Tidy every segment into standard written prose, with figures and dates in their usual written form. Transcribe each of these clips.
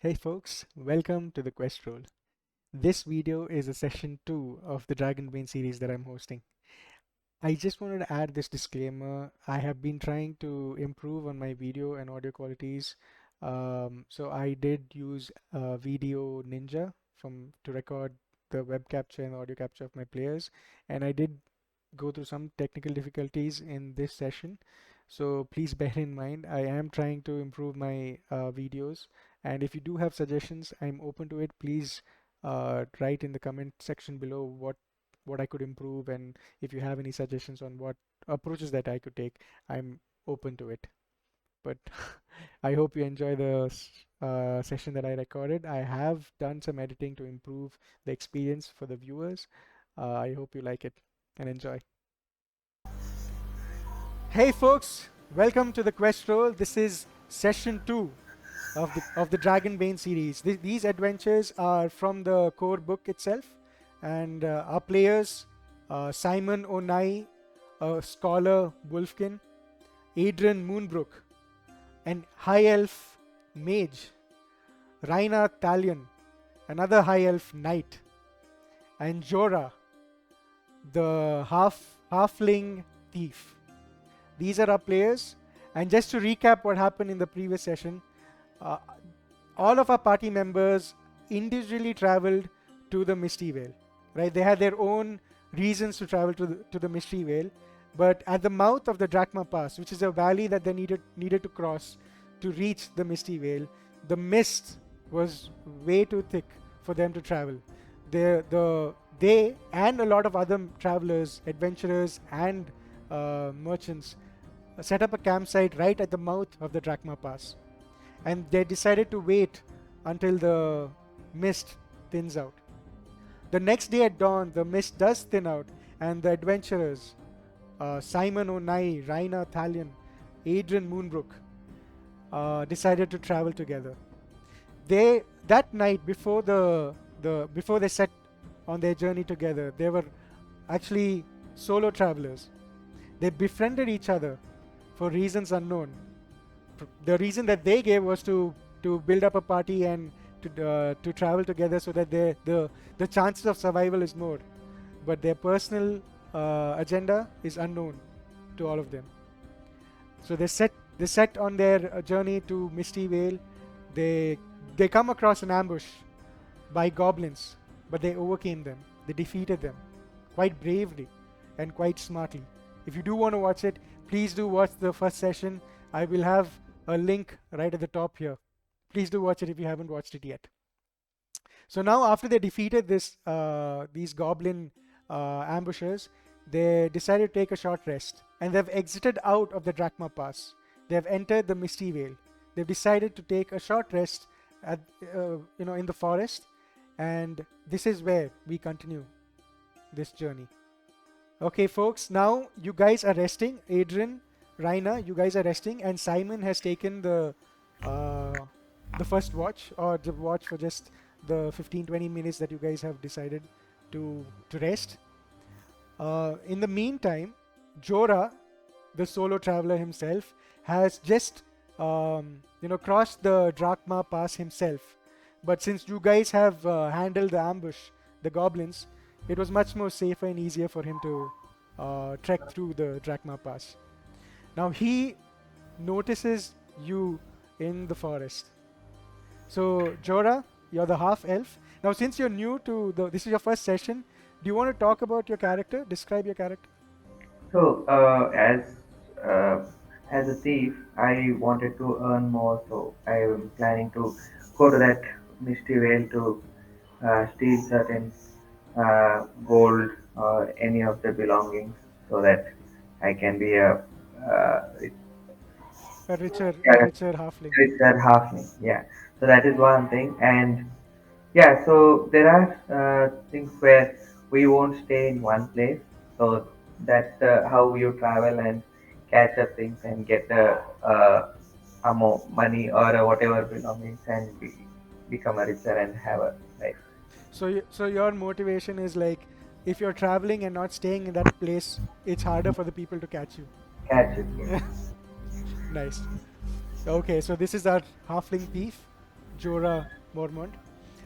Hey folks, welcome to the Quest Roll. This video is a session 2 of the Dragonbane series that I'm hosting. I just wanted to add this disclaimer. I have been trying to improve on my video and audio qualities. So I did use Video Ninja to record the web capture and audio capture of my players, and I did go through some technical difficulties in this session. So please bear in mind, I am trying to improve my videos. And if you do have suggestions, I'm open to it. Please write in the comment section below what I could improve, and if you have any suggestions on what approaches that I could take, I'm open to it. But I hope you enjoy the session that I recorded. I have done some editing to improve the experience for the viewers. I hope you like it and enjoy. Hey folks, welcome to the Quest Roll. This is session 2 of the Dragonbane series. These adventures are from the core book itself, and our players, Simon O'Neill, a scholar Wolfkin, Adrian Moonbrook, an high elf mage, Raina Talion, another high elf knight, and Jorah, the halfling thief. These are our players, and just to recap what happened in the previous session, uh, all of our party members individually traveled to the Misty Vale, right? They had their own reasons to travel to the Misty Vale, but at the mouth of the Drakmar Pass, which is a valley that they needed to cross to reach the Misty Vale, the mist was way too thick for them to travel. They and a lot of other travelers, adventurers, and merchants set up a campsite right at the mouth of the Drakmar Pass, and they decided to wait until the mist thins out. The next day at dawn, the mist does thin out, and the adventurers, Simon O'Neill, Raina Talion, Adrian Moonbrook, decided to travel together. They that night before they set on their journey together, they were actually solo travelers. They befriended each other for reasons unknown. The reason that they gave was to build up a party and to travel together so that the chances of survival is more. But their personal agenda is unknown to all of them. So they set on their journey to Misty Vale. They come across an ambush by goblins, but they overcame them. They defeated them quite bravely and quite smartly. If you do want to watch it, please do watch the first session. I will have a link right at the top here. Please do watch it if you haven't watched it yet. So now, after they defeated these goblin ambushers, they decided to take a short rest, and they've exited out of the Drakmar Pass. They've entered the Misty Vale. They've decided to take a short rest at in the forest, and this is where we continue this journey. Okay, folks, now you guys are resting. Adrian, Raina, you guys are resting, and Simon has taken the first watch, or the watch for just the 15-20 minutes that you guys have decided to rest. In the meantime, Jorah, the solo traveler himself, has just crossed the Drakmar Pass himself. But since you guys have handled the ambush, the goblins, it was much more safer and easier for him to trek through the Drakmar Pass. Now he notices you in the forest. So Jorah, you're the half elf. Now since you're new to this is your first session, do you want to talk about your character? Describe your character. So, as a thief, I wanted to earn more, so I am planning to go to that Misty Vale to steal certain gold or any of the belongings, so that I can be a A richer, a yeah, richer halfling. richer halfling. Yeah, so that is one thing, and yeah, so there are things where we won't stay in one place. So that's how you travel and catch up things and get the money or whatever belongings and become a richer and have a life. So your motivation is like, if you're traveling and not staying in that place, it's harder for the people to catch Catch it. Yes. you. Nice. Okay, so this is our halfling thief, Jorah Mormont.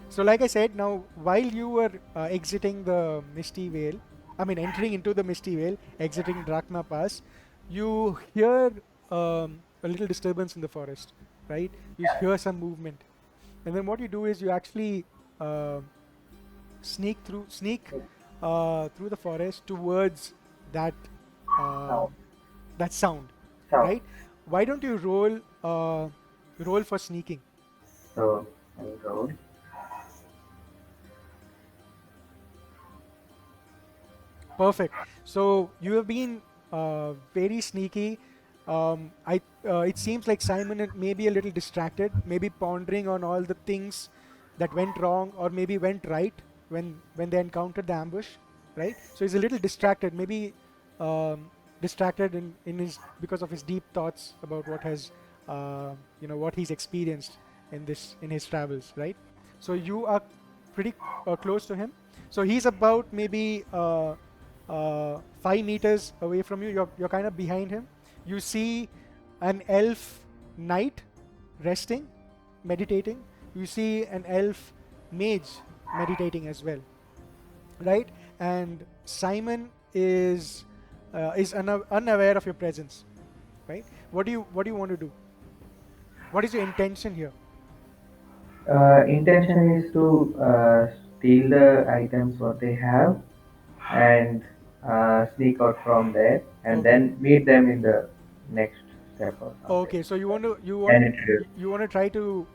So, like I said, now while you were exiting the Misty Vale, entering into the Misty Vale, exiting Drakmar Pass, you hear a little disturbance in the forest, right? You hear some movement, and then what you do is you actually uh, sneak through the forest towards that Sound. um, that sound, Sound. right? Why don't you roll for sneaking? So I roll. Perfect. So you have been very sneaky. It seems like Simon may be a little distracted, maybe pondering on all the things that went wrong or maybe went right when they encountered the ambush, right? So he's a little distracted, maybe distracted in his because of his deep thoughts about what he's experienced in his travels, right? So you are pretty close to him. So he's about maybe 5 meters away from you. You're kind of behind him. You see an elf knight resting, meditating. You see an elf mage meditating as well, right? And Simon is unaware of your presence, right? What do you want to do? What is your intention here? Intention is to steal the items what they have and sneak out from there and Okay. then meet them in the next step or something. Okay, so you want to you want And to introduce. you want to try to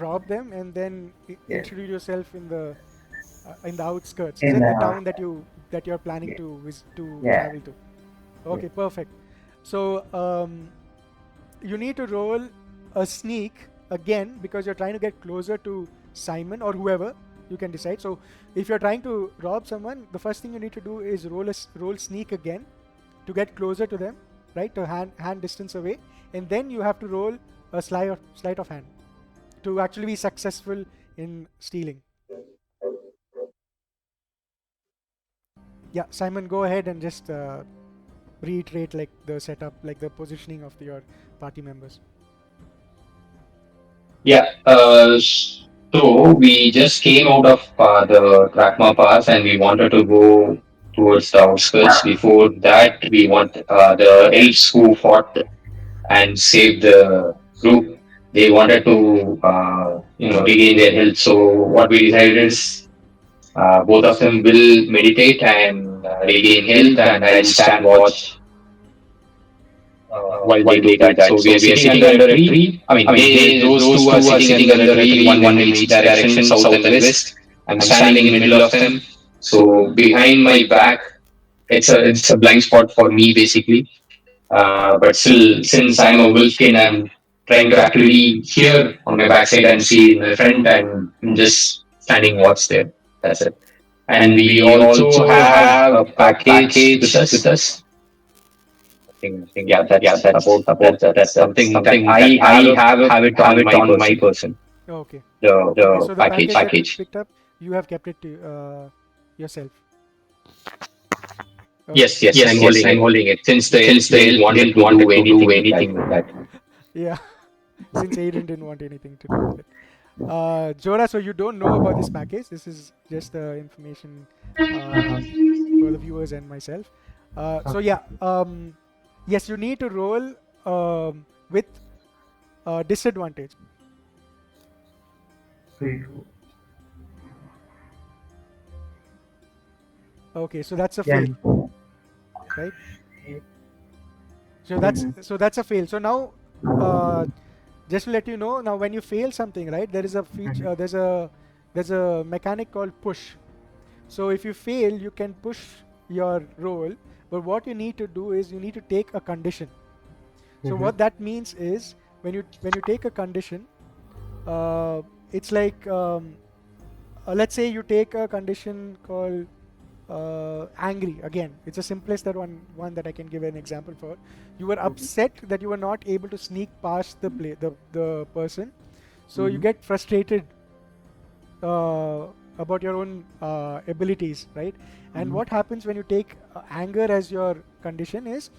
rob them and then Yes. introduce yourself in the outskirts. Is In it the the house. town that you're planning Yes. to Yeah. travel to? Yes. Okay, perfect. So you need to roll a sneak again because you're trying to get closer to Simon or whoever. You can decide. So if you're trying to rob someone, the first thing you need to do is roll sneak again to get closer to them, right? To hand distance away, and then you have to roll a sleight of hand to actually be successful in stealing. Yeah, Simon, go ahead and just reiterate like the setup, like the positioning of your party members. Yeah. So we just came out of the Drakmar Pass and we wanted to go towards the outskirts. Before that, we want the elves who fought and saved the group. They wanted to, regain their health. So what we decided is both of them will meditate and regain health, and I'll stand watch while they do that. So we are sitting under a tree. I mean, those two are sitting under a tree, one in each direction, south and west. I'm standing in the middle of them. So behind my back, it's a blind spot for me basically. But still, since I'm a wolfkin, I'm trying to actively hear on my backside and see in my front, and I'm just standing watch there. That's it. And we also have a package with us. Yeah, that's about that's something that I have it on my person. Okay. Okay. The So the package that you package. picked up, you have kept it to yourself. Okay. Yes, I'm holding it. Since the elf didn't wanted to do anything with that. Yeah. Since Aiden didn't want anything to do with it. Jora, so you don't know about this package. This is just the information uh, for the viewers and myself. So yeah, yes, you need to roll with disadvantage. Three, two. Okay, so that's a Yeah. fail, right? So that's Mhm. so that's a fail. So now, uh, just to let you know, now when you fail something, right? There is a feature. Mhm. There's a mechanic called push. So if you fail, you can push your roll. But what you need to do is you need to take a condition. So Mhm. what that means is when you take a condition, uh, it's like let's say you take a condition called angry. Again, it's the simplest one that I can give an example for. You were Mhm. upset that you were not able to sneak past the person, so you Mhm. get frustrated uh, about your own abilities, right? And Mhm. what happens when you take anger as your condition is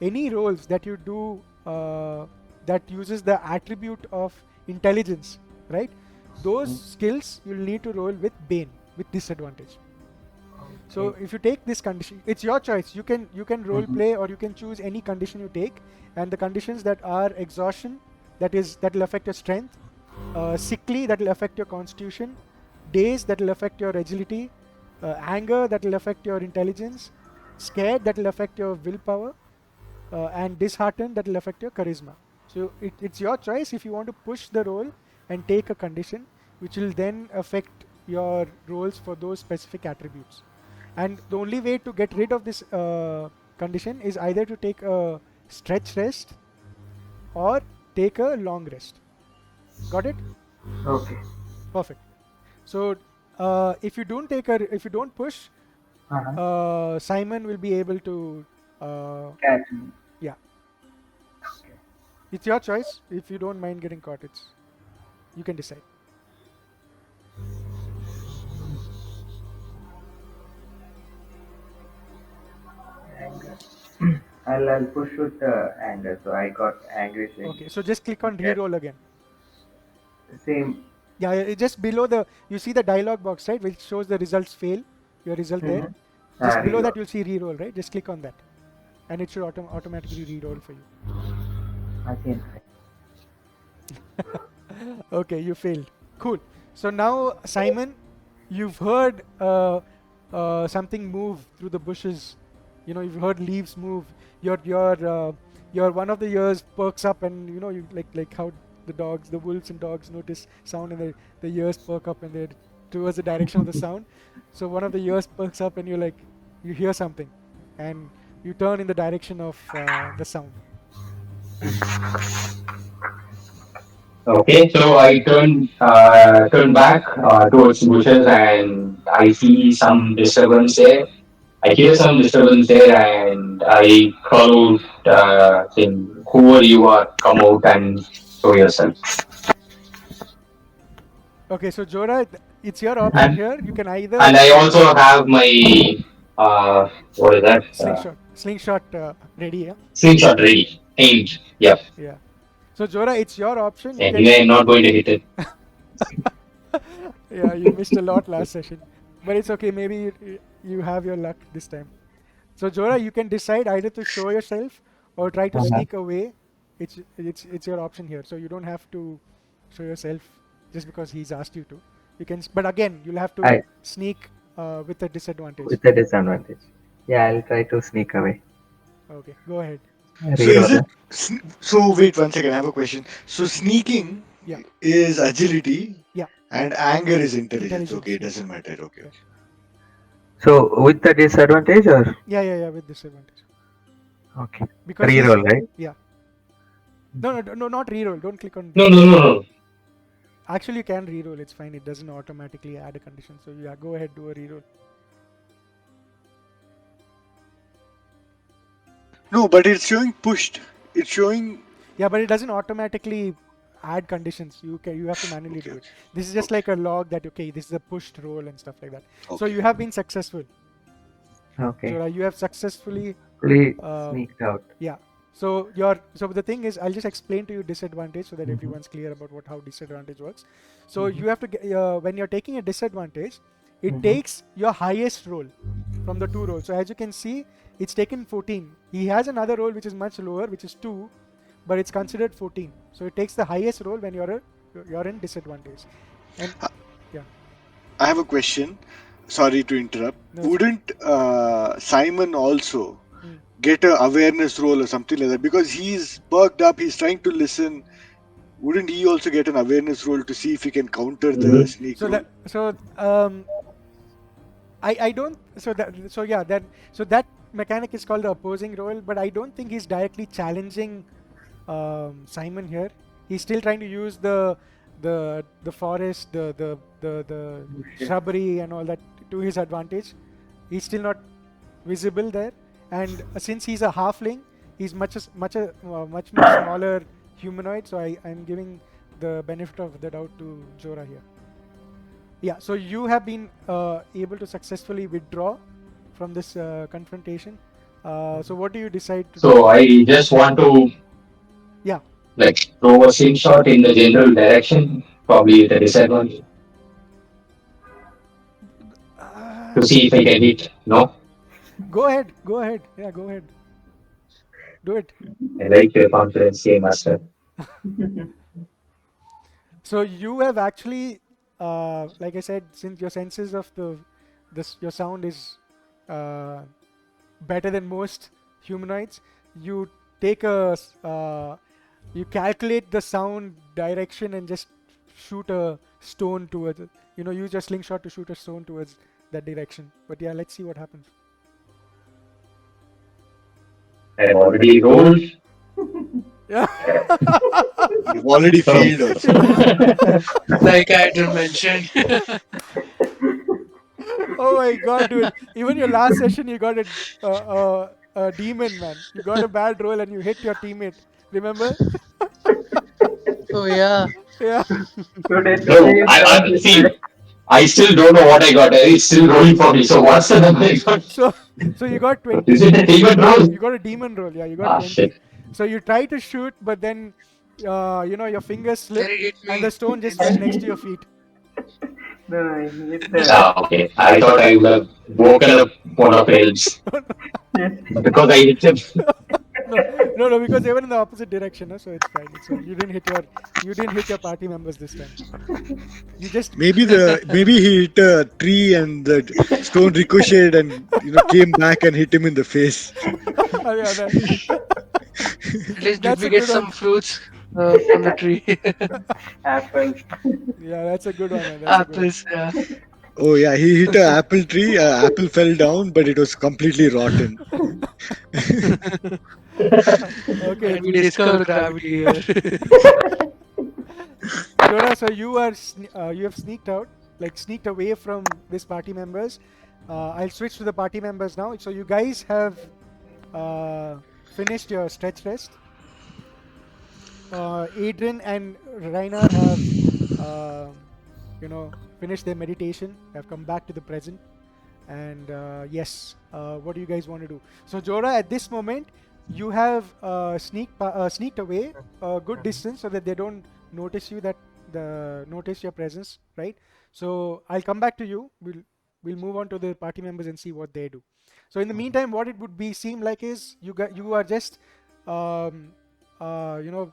any roles that you do that uses the attribute of intelligence, right? Those Mm. skills you'll need to roll with Bane with disadvantage. So Okay. if you take this condition, it's your choice. You can role Mm-hmm. play, or you can choose any condition you take, and the conditions that are exhaustion, that will affect your strength, sickly, that will affect your constitution, daze, that will affect your agility, anger, that will affect your intelligence, scared, that will affect your willpower, and disheartened, that will affect your charisma. So it's your choice if you want to push the roll and take a condition which will then affect your rolls for those specific attributes. And the only way to get rid of this condition is either to take a stretch rest or take a long rest. Got it? Okay. Perfect. So if you don't push, Uh-huh. Simon will be able to. Uh, Catch me. yeah, Okay. it's your choice. If you don't mind getting caught, you can decide. Anger. I'll push with anger. So I got angry saying Okay, so just click on that reroll again. same. Yeah, just below you see the dialog box, right, which shows the results fail, your result there. Mm-hmm. Just below that Reroll. you'll see reroll, right? Just click on that, and it should automatically reroll for you. Again. Okay, you failed. Cool. So now, Simon, you've heard something move through the bushes. You've heard leaves move. Your one of the ears perks up, and you like how the wolves and dogs notice sound, and the ears perk up, and they're towards the direction of the sound. So one of the ears perks up, and you hear something, and you turn in the direction of the sound. Okay, so I turn back towards the bushes, and I see some disturbance there. I hear some disturbance there, and I call out, saying, "Whoever you are, come out and show yourself." Okay, so Jora, it's your option And here. You can and either I also have my what is that? slingshot ready, yeah. Slingshot ready, aimed. Yep. Yeah. So Jora, it's your option. You can. Anyway, I'm not going to hit it. Yeah, you missed a lot last session, but it's okay. Maybe you have your luck this time. So Jora, you can decide either to show yourself or try to Uh-huh. sneak away. It's your option here. So you don't have to show yourself just because he's asked you to. You can, but again, you'll have to I sneak with a disadvantage. with a disadvantage. Yeah, I'll try to sneak away. Okay, go ahead. So is Reroll. it? So wait one second. I have a question. So sneaking Yeah, is agility yeah, and anger is intelligence. Okay, intelligence. it Yeah, doesn't matter. Okay, yeah, okay. So with the disadvantage or yeah, with disadvantage okay. because he's Reroll, right? yeah. No, not reroll. Don't click on No, reroll. no, no, no. Actually, you can reroll. It's fine. It doesn't automatically add a condition. So yeah, go ahead, do a reroll. No, but it's showing pushed. It's showing. Yeah, but it doesn't automatically add conditions. You have to manually Okay, do it. okay, This is just okay, like a log that okay, this is a pushed roll and stuff like that. So okay. you have been successful, Okay. Jora. You have successfully Fully um, sneaked out. yeah. So the thing is, I'll just explain to you disadvantage so that Mm-hmm. everyone's clear about how disadvantage works. So Mm-hmm. you have to get, when you're taking a disadvantage, it Mm-hmm. takes your highest roll from the two rolls. So as you can see, it's taken 14. He has another roll which is much lower, which is 2, but it's considered 14. So it takes the highest roll when you're in disadvantage. And Uh, yeah, I have a question. Sorry to interrupt. no, it's fine. Wouldn't Simon also Hmm. get a awareness roll or something like that? Because he's perked up. He's trying to listen. Wouldn't he also get an awareness roll to see if he can counter the Mhm. sneak So roll? I don't so yeah that mechanic is called the opposing role, but I don't think he's directly challenging Simon here. He's still trying to use the forest, the Oh, shit. shrubbery and all that to his advantage. He's still not visible there, and since he's a halfling, he's much more smaller humanoid. So I'm giving the benefit of the doubt to Jora here. Yeah, so you have been able to successfully withdraw from this confrontation. So what do you decide to do? So I just want to Yeah, like throw a slingshot in the general direction. probably the desert one, to Uh, see if I can hit. No, Go ahead. Go ahead. Yeah, go ahead. Do it. I like your confidence, game master. So you have actually, like I said, since your senses of your sound is uh, better than most humanoids, you take you calculate the sound direction and just shoot a stone towards it. Use your slingshot to shoot a stone towards that direction. But yeah, let's see what happens. I've already rolled. Yeah. You've already So, failed also. Like I did mention. Oh my god, dude! Even your last session, you got a demon, man. You got a bad roll and you hit your teammate. Remember? Oh yeah. Yeah. no, Today I sounds see. I still don't know what I got. It's still rolling for me. So what's the number I got? So, so you got Is 20. it a demon roll? You got a demon roll. Yeah, you got Ah, 20. shit. So you try to shoot, but then, your fingers Then slip it hit and the me stone just fell next instead. to your feet. no, he hit Ah, okay. I thought I would have woken up one of elves yes. because I hit him. No, no, no, because they were in the opposite direction, so it's fine. So you didn't hit your party members this time. You just Maybe he hit a tree and the stone ricocheted and came back and hit him in the face. yeah, At least did that's we a get good one. some fruits from the tree? Apples. Yeah, that's a good one, man. That's a good one. Apples, yeah. Oh yeah, he hit a apple tree. Apple fell down, but it was completely rotten. Okay, And we discover gravity here. Jora, so you have sneaked out, like sneaked away from this party members. I'll switch to the party members now. So you guys have finished your stretch rest. Adrian and Reiner have, finished their meditation. Have come back to the present. And yes, what do you guys want to do? So Jora, at this moment, you have sneaked away a good distance so that they don't notice you, that notice your presence, right? So I'll come back to you. We'll move on to the party members and see what they do. So in the meantime, what it would be seem like is you are just um, you know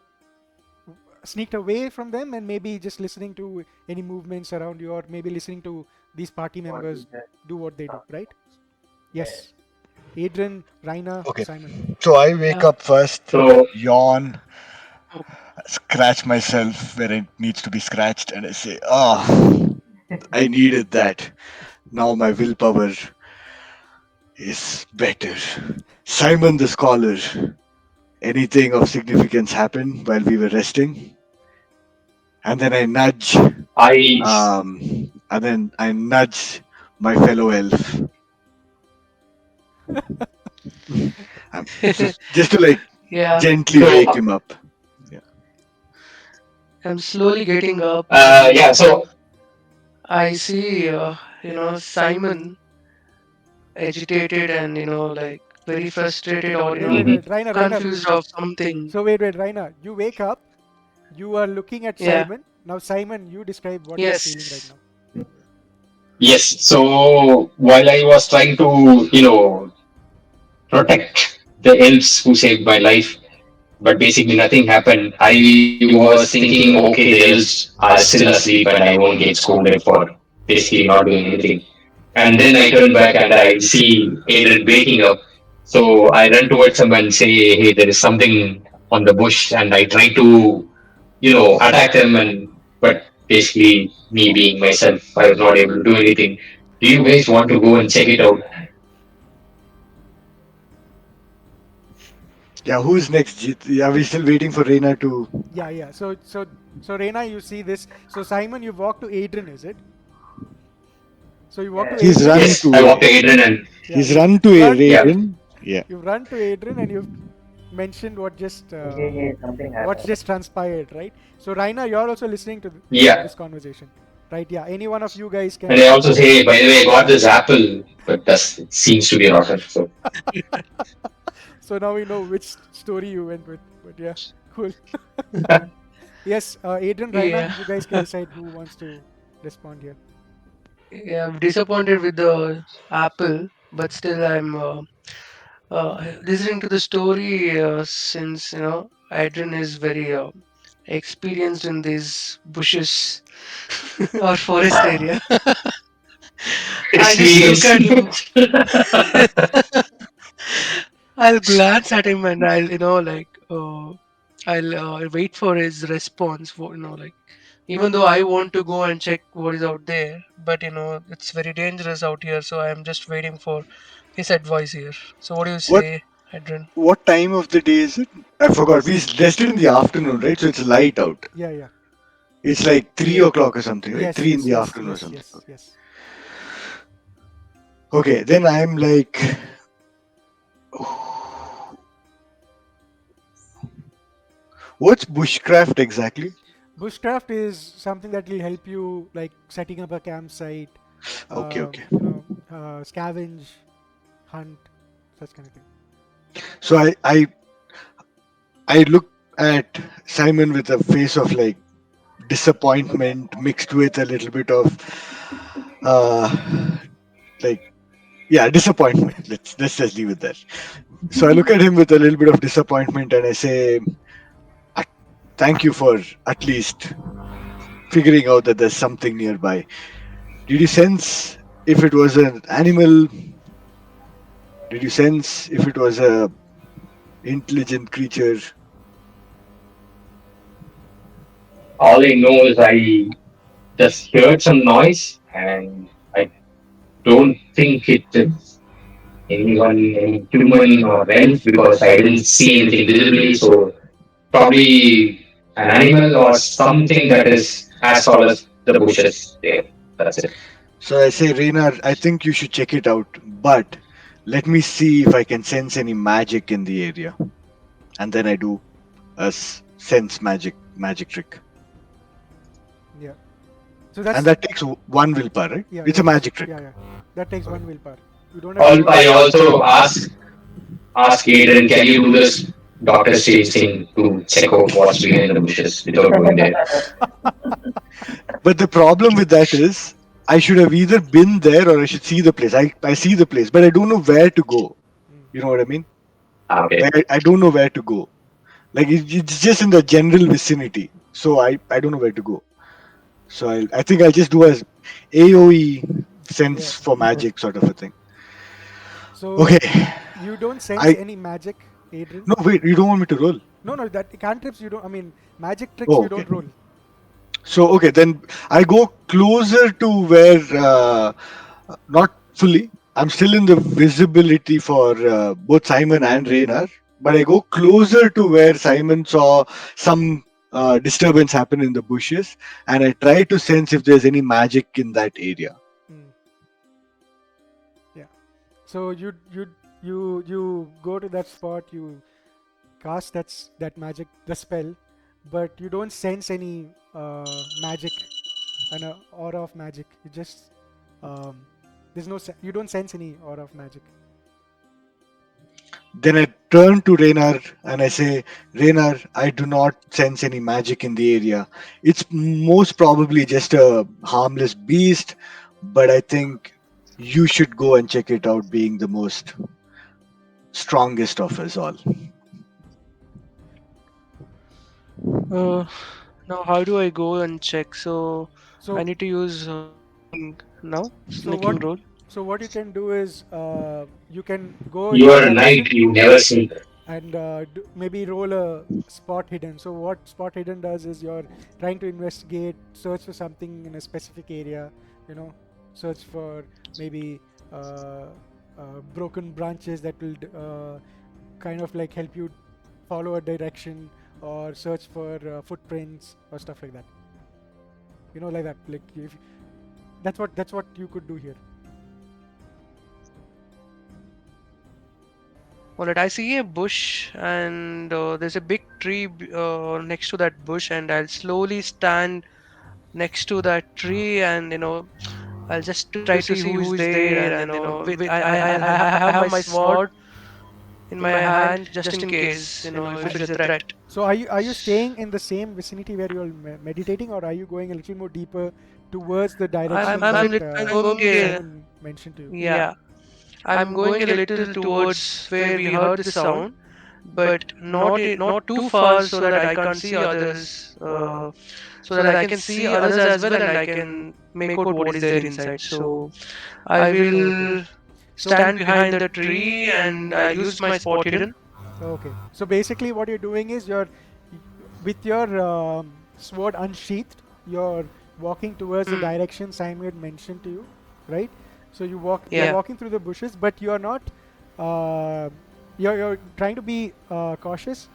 sneaked away from them and maybe just listening to any movements around you, or maybe listening to these party What is members that? do what they do, right? Yes. Adrian, Raina, Okay, Simon. so I wake Yeah. up first, So, yawn, scratch myself where it needs to be scratched, and I say, "Ah, I needed that. Now my willpower is better." Simon the scholar. Anything of significance happen while we were resting? And then I nudge, I and then I nudge my fellow elf, just to like Yeah. gently wake so him up. Yeah. I'm slowly getting up yeah. and So I see, Simon agitated and, like very frustrated or, Wait, mhm. Raina. confused of something. So wait, Raina. You wake up. You are looking at Yeah. Simon. Now, Simon, you describe what you're feeling right Yes. now. Yes. So while I was trying to protect the elves who saved my life, but basically nothing happened. I was thinking, okay, the elves are still asleep and I won't get scolded for basically not doing anything. And then I turn back and I see Aiden waking up. So I run towards him and say, hey, there is something on the bush. And I try to, attack them. And but basically, me being myself, I was not able to do anything. Do you guys want to go and check it out? Yeah, who's next? Are we still waiting for Reina to? Yeah. So Raina, you see this. So Simon, you walk to Adrian, is it? So you walk to Yes. He's Adrian. run Yes, I to. walked to Aiden and Yeah. He's run to You've a run. yeah, Raiden. Yeah. You've run to Adrian and you've mentioned Hey, something what's happened. just transpired, right? So Raina, you're also listening to yeah. this conversation, right? Yeah. Any one of you guys And I can. also say, by the way, I got this apple, but it seems to be rotten. So So now we know which story you went with. But yeah, cool. Yes, Adrian, Raina, Yeah, you guys can decide who wants to respond here. yeah, I'm disappointed with the apple, but still I'm listening to the story since Adrian is very experienced in these bushes or forest area. I just look Experience. at him. I'll glance at him and I'll I'll wait for his response. For like even though I want to go and check what is out there, but it's very dangerous out here. So I'm just waiting for his advice here. So what do you What say, Adrian? what time of the day is it? I forgot. We rested in the afternoon, right? So it's light out. Yeah, yeah. It's like 3 o'clock or something, right? Yes, 3 in yes, the yes, afternoon or yes, something. yes, yes. Okay, then I'm like, what's bushcraft exactly? Bushcraft is something that will help you, like setting up a campsite, Okay, okay. scavenge, hunt, such kind of thing. So I look at Simon with a face of like disappointment mixed with a little bit of uh like yeah, disappointment. Let's just leave it there. So I look at him with a little bit of disappointment and I say, "Ah, thank you for at least figuring out that there's something nearby. Did you sense if it was an animal? Did you sense if it was a intelligent creature?" All I know is I just heard some noise, and I don't think it is anyone, any human or elf, because I didn't see anything visibly. So probably an animal or something that is as tall as the bushes there. That's it. So I say, Reynard, I think you should check it out, but let me see if I can sense any magic in the area. And then I do a sense magic trick. Yeah. So And that's that takes one willpower, right? yeah, It's a magic trick. yeah, yeah. That takes Okay. one willpower. You don't have to roll. I also ask Adrian, can you do this Doctor Strange thing to check out what's behind the bushes without going there? But the problem with that is, I should have either been there or I should see the place. I see the place, but I don't know where to go. Mm. You know what I mean? Okay. Like I don't know where to go. Like it's just in the general vicinity. So I don't know where to go. So I think I'll just do as AOE Yeah. sense for magic sort of a thing. So Okay. you don't sense I any magic, Adrian? no wait. You don't want me to roll? No, no. That cantrips you don't. I mean, magic tricks Oh, you okay. don't roll. So okay, then I go closer to where not fully. I'm still in the visibility for both Simon and Raynar, but I go closer to where Simon saw some disturbance happen in the bushes, and I try to sense if there's any magic in that area. Mm. Yeah. So you go to that spot. You cast that magic, the spell, but you don't sense any magic, an aura of magic. You just um, there's no you don't sense any aura of magic. Then I turn to Raynar and I say, Raynar, I do not sense any magic in the area. It's most probably just a harmless beast, but I think you should go and check it out, being the most strongest of us all. Uh, Now how do I go and check? So I So need to use sneaking now. so what Sneaking roll. so what you can do is you can go in You your are a knight, direction you never sneak. and maybe roll a spot hidden. So what spot hidden does is you're trying to investigate, search for something in a specific area, you know, search for maybe uh, broken branches that will kind of like help you follow a direction, or search for footprints or stuff like that. You know, like that. Like if that's what you could do here. Alright, I see a bush and there's a big tree next to that bush, and I'll slowly stand next to that tree, and I'll just try to see who is there, and with I have my sword, in my hand just in case, if it is a threat. So are you staying in the same vicinity where you're meditating, or are you going a little more deeper towards the direction that I'm going a, Simon mentioned to you? yeah, I'm going a little towards where we heard the sound, but not too far so that I can't see others, so that I can see others as well and I can make out what is there inside. So I Okay. will So stand behind the tree and I'll use my spot hidden. okay. So basically, what you're doing is with your sword unsheathed, you're walking towards the Hmm. direction Simon had mentioned to you, right? So you're Yeah. walking through the bushes, but you're not. Uh, you're trying to be cautious,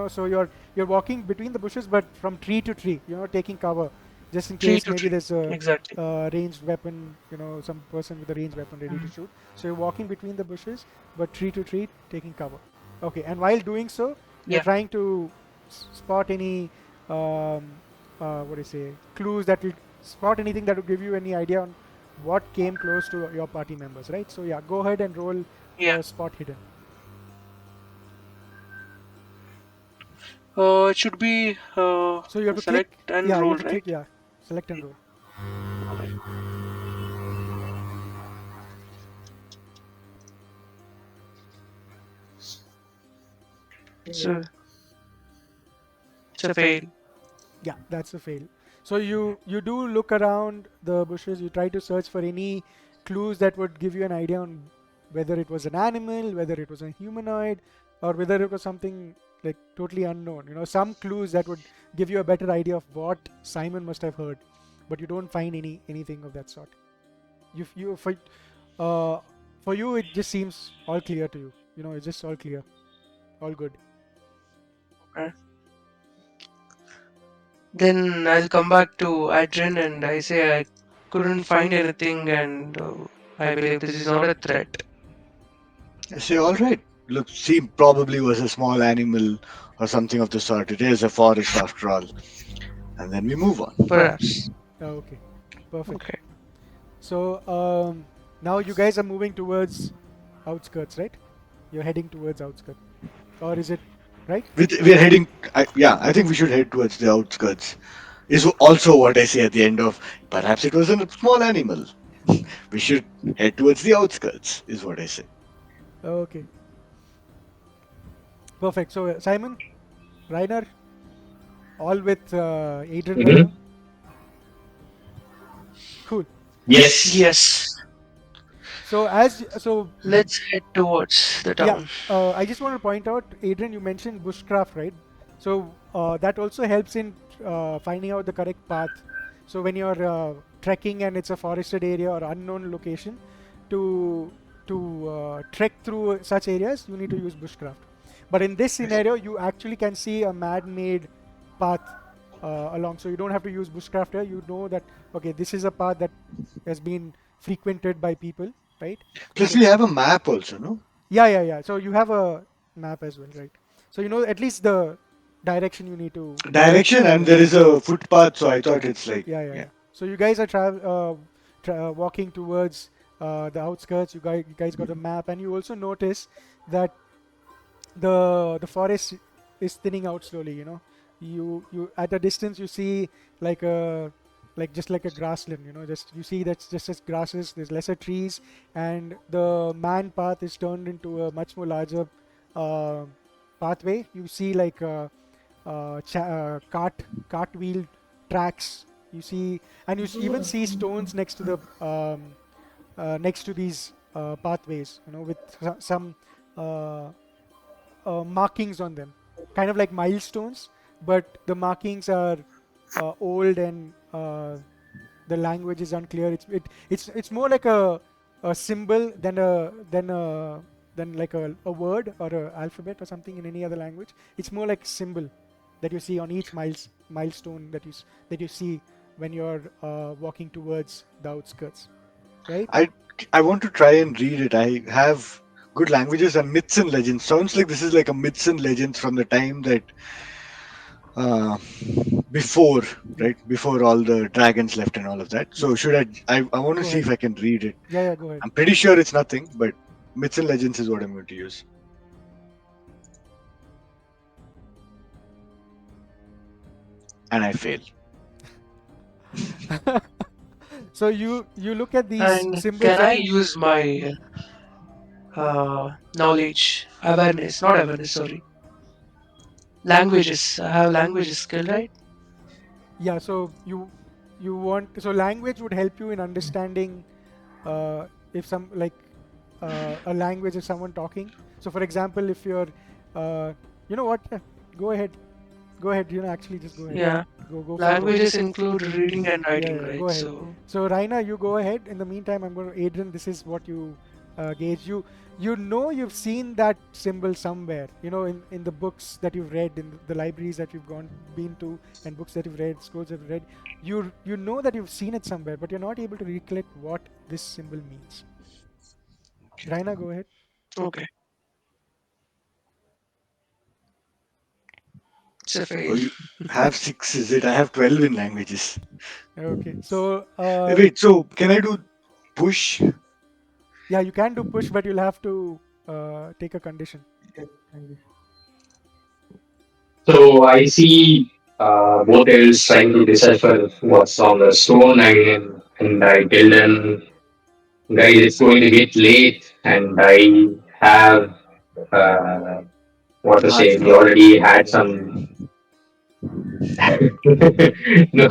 So you're walking between the bushes, but from tree to tree, taking cover, just in Tree case to maybe tree. there's a Exactly. ranged weapon, some person with a ranged weapon ready to shoot. So you're walking between the bushes, but tree to tree, taking cover. Okay, and while doing so, you're Yeah. trying to spot any, um, what do you say, clues that will spot anything that will give you any idea on what came close to your party members, right? So yeah, go ahead and roll Yeah. your spot hidden. It should be So you have to select click, and yeah, you roll, have to click, right? yeah, select and roll. Okay. So it's a fail. Yeah, that's a fail. So you do look around the bushes. You try to search for any clues that would give you an idea on whether it was an animal, whether it was a humanoid, or whether it was something like totally unknown. Some clues that would give you a better idea of what Simon must have heard, but you don't find anything of that sort. You uh for you it just seems all clear to you. It's just all clear, all good. Okay. Then I'll come back to Adrian and I say I couldn't find anything and I believe this is not a threat. I say, all right. Look, she probably was a small animal or something of the sort. It is a forest after all. And then we move on. Perhaps. Okay, perfect. Okay. So now you guys are moving towards outskirts, right? You're heading towards outskirts, or is it right? We're heading, yeah, I think we should head towards the outskirts. Is also what I say at the end of, perhaps it was a small animal. We should head towards the outskirts, is what I say. Okay, perfect. So Simon, Rainer, all with Adrian right Hmm. now. Cool. Yes. Yes. So Let's head towards the yeah, town. I just want to point out, Adrian, you mentioned bushcraft, right? So that also helps in finding out the correct path. So when you're trekking and it's a forested area or unknown location, to trek through such areas, you need to use bushcraft. But in this scenario, you actually can see a man-made path along. So you don't have to use bushcraft here. You know that okay, this is a path that has been frequented by people, right? Plus, So we have a map also, no? yeah, yeah, yeah. So you have a map as well, right? So you know at least the direction you need to. Direction, and there is a footpath, so I thought it's like, Yeah, yeah, yeah. yeah. So you guys are walking towards the outskirts. You guys got a map, and you also notice that the forest is thinning out slowly. You at a distance you see like a just like a grassland. Just you see that's just as grasses. There's lesser trees, and the man path is turned into a much more larger uh, pathway. You see like cart wheel tracks. You see, and even see stones next to the next to these pathways. With some uh, markings on them, kind of like milestones, but the markings are old and the language is unclear. It's more like a symbol than like a word or a alphabet or something in any other language. It's more like symbol that you see on each milestone that you see when you're walking towards the outskirts, right? I I want to try and read it. I have good languages and myths and legends. Sounds like this is like a myths and legends from the time that uh, before, Yeah, right? Before all the dragons left and all of that. yeah. So should I want to Go see ahead. if I can read it. Yeah, yeah. Go ahead. I'm pretty sure it's nothing, but myths and legends is what I'm going to use. and I fail. So you look at these And symbols can I and use my knowledge, awareness, not awareness, sorry, languages? I have languages skill, right? yeah, so you want, so language would help you in understanding if some like a language is someone talking. So for example, if you're you know what, yeah, go ahead, go ahead, actually just go ahead, Yeah. go forward. Languages include reading and Yeah, writing, yeah, right? go ahead. So So Raina, you go ahead. In the meantime, I'm going to Adrian. This is what you gauge. You've seen that symbol somewhere. In the books that you've read, in the libraries that you've been to, and books that you've read, scrolls that you've read. You know that you've seen it somewhere, but you're not able to recollect what this symbol means. Raina, go ahead. okay, it's a Oh, fail. you have six, is it? I have 12 in languages. Okay. So Wait, so can I do push? yeah, you can do push, but you'll have to take a condition. So I see both elves trying to decipher what's on the stone, and I tell them, guys, it's going to get late, and I have what to Heart say. We flower. already had some. No,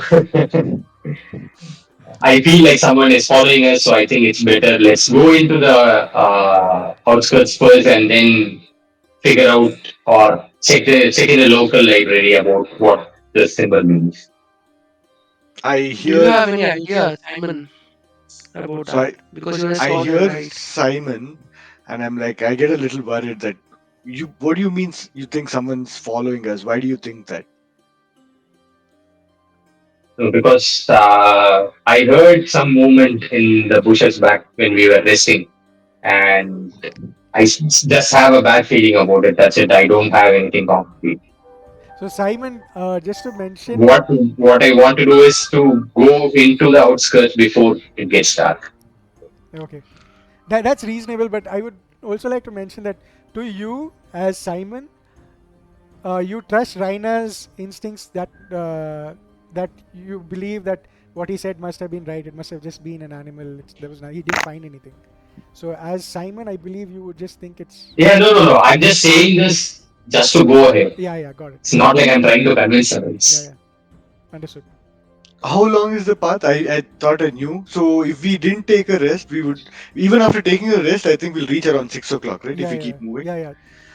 I feel like someone is following us, so I think it's better. Let's go into the outskirts first, and then figure out or check in the local library about what the symbol means. I Do you hear, have any idea, Simon, about so that? I, Because you're a I scholar, hear right? Simon, and I'm like, I get a little worried that you. What do you mean? You think someone's following us? Why do you think that? Because I heard some movement in the bushes back when we were resting, and just have a bad feeling about it. That's it. I don't have anything concrete. So Simon, just to mention, What I want to do is to go into the outskirts before it gets dark. okay, that's reasonable. But I would also like to mention that to you as Simon, you trust Raina's instincts, that you believe that what he said must have been right. It must have just been an animal. He didn't find anything. So as Simon, I believe you would just think it's Yeah, no. I'm just saying this just to go ahead. yeah, yeah, got it. It's not like I'm trying to convince Yeah, others. yeah, understood. How long is the path? I thought I knew. So if we didn't take a rest, we would, even after taking a rest, I think we'll reach around 6 o'clock, right? If Yeah, we yeah, keep moving. yeah, yeah.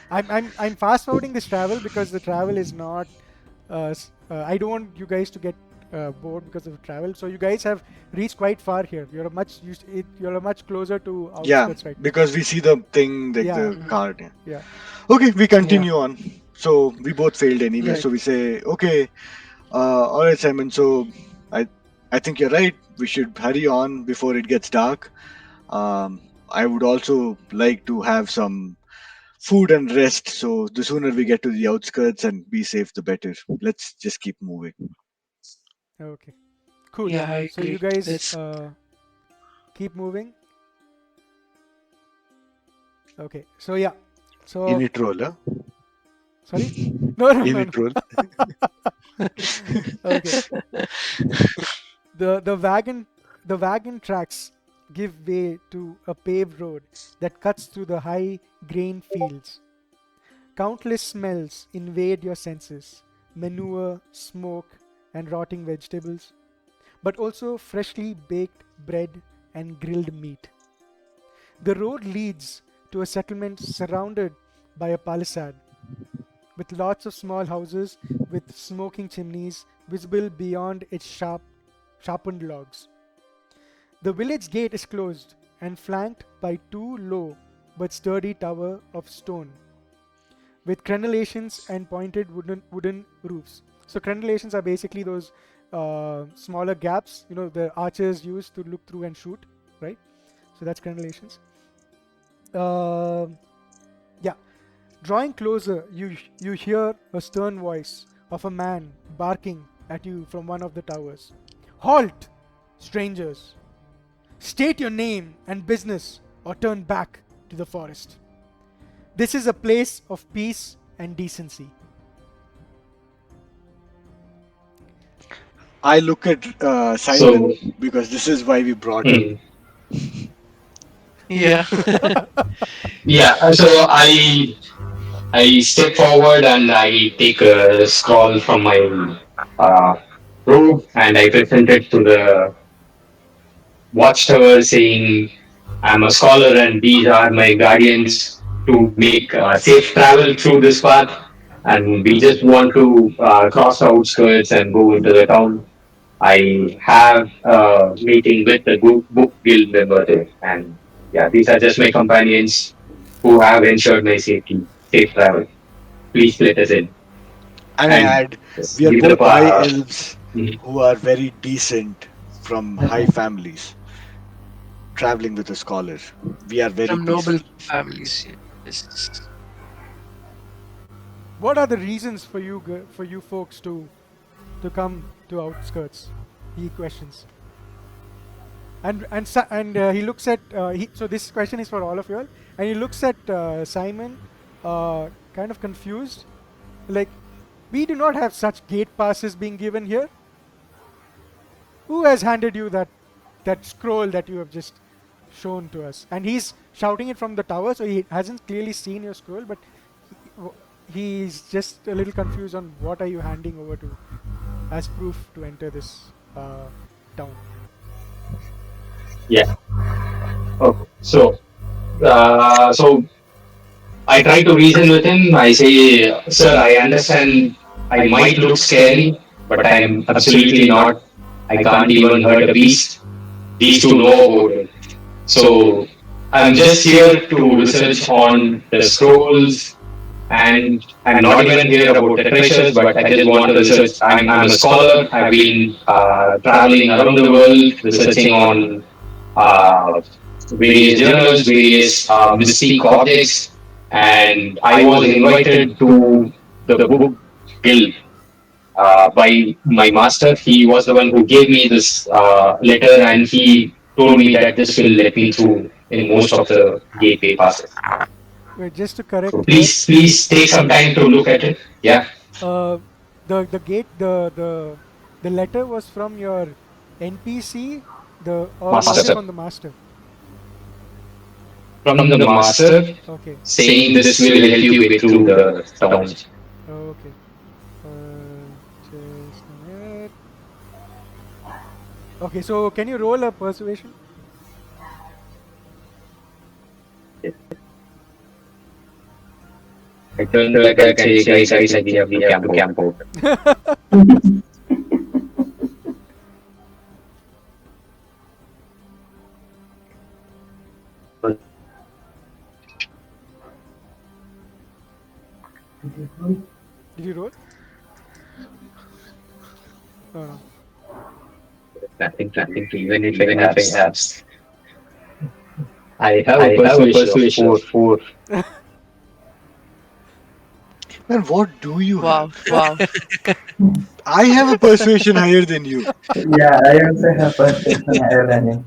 I'm fast forwarding this travel because the travel is not. I don't want you guys to get bored because of the travel. So you guys have reached quite far here. You're a much closer to Yeah, outskirts right now. because we see the thing like Yeah, the Mhm. card. Yeah. yeah. Okay, we Yeah, continue on. So we both failed anyway. right. So we say, okay, all right, Simon. So I, I think you're right. We should hurry on before it gets dark. I would also like to have some food and rest. So the sooner we get to the outskirts and be safe, the better. Let's just keep moving. Okay, cool. Yeah, I So you agree. guys Let's. keep moving. Okay. So yeah. In So it roll, huh? sorry. No, no, In no, it roll. no. Okay. The wagon tracks give way to a paved road that cuts through the high grain fields. Countless smells invade your senses: manure, smoke, and rotting vegetables, but also freshly baked bread and grilled meat. The road leads to a settlement surrounded by a palisade, with lots of small houses with smoking chimneys visible beyond its sharpened logs. The village gate is closed and flanked by two low but sturdy towers of stone with crenellations and pointed wooden roofs. So crenellations are basically those smaller gaps, the archers use to look through and shoot, right? So that's crenellations. Um yeah, drawing closer, you hear a stern voice of a man barking at you from one of the towers. Halt, strangers! State your name and business, or turn back to the forest. This is a place of peace and decency. I look at So, Simon because this is why we brought him. mm, Yeah. yeah, so I step forward and I take a scroll from my uh, robe and I present it to the watchtower, saying, "I'm a scholar and these are my guardians to make safe travel through this path. And we just want to cross the outskirts and go into the town. I have a meeting with the book guild member there, and yeah, these are just my companions who have ensured my safety, safe travel. Please let us in And I and add, just we are give the both high elves mhm. who are very decent from high families, traveling with a scholar. We are very From noble peaceful. families. Yes. What are the reasons for for you folks to come to outskirts? He questions, and he looks at so this question is for all of you all, and he looks at Simon, kind of confused, like, we do not have such gate passes being given here. Who has handed you that scroll that you have just shown to us? And he's shouting it from the tower, so he hasn't clearly seen your scroll, but he's just a little confused on what are you handing over to as proof to enter this town. Yeah. Okay. So I try to reason with him. I say, "Sir, I understand I might look scary, but I am absolutely not. I can't even hurt a beast. These two know about it. So I'm just here to research on the scrolls, and I'm not even here about the treasures, but I just want to research. I'm a scholar. I've been traveling around the world researching on uh, various journals, various mystic objects, and I was invited to the book guild by my master. He was the one who gave me this letter, and he told me that this will let me through in most of the gateway passes. Wait, just to So correct here, please take some time to look at it. Yeah, uh, the gate the letter was from your NPC, the or was it master. from the master? From the master, Okay, saying this will help you get through the towns. okay. Just a minute. Okay, so can you roll a persuasion? I turn back and say, guys, I think we have to camp out. Did you roll? Oh, no. Nothing, even if I have. I have a persuasion of four. Man, what do you Wow. have? Wow. I have a persuasion higher than you. Yeah, I also have perception higher than him.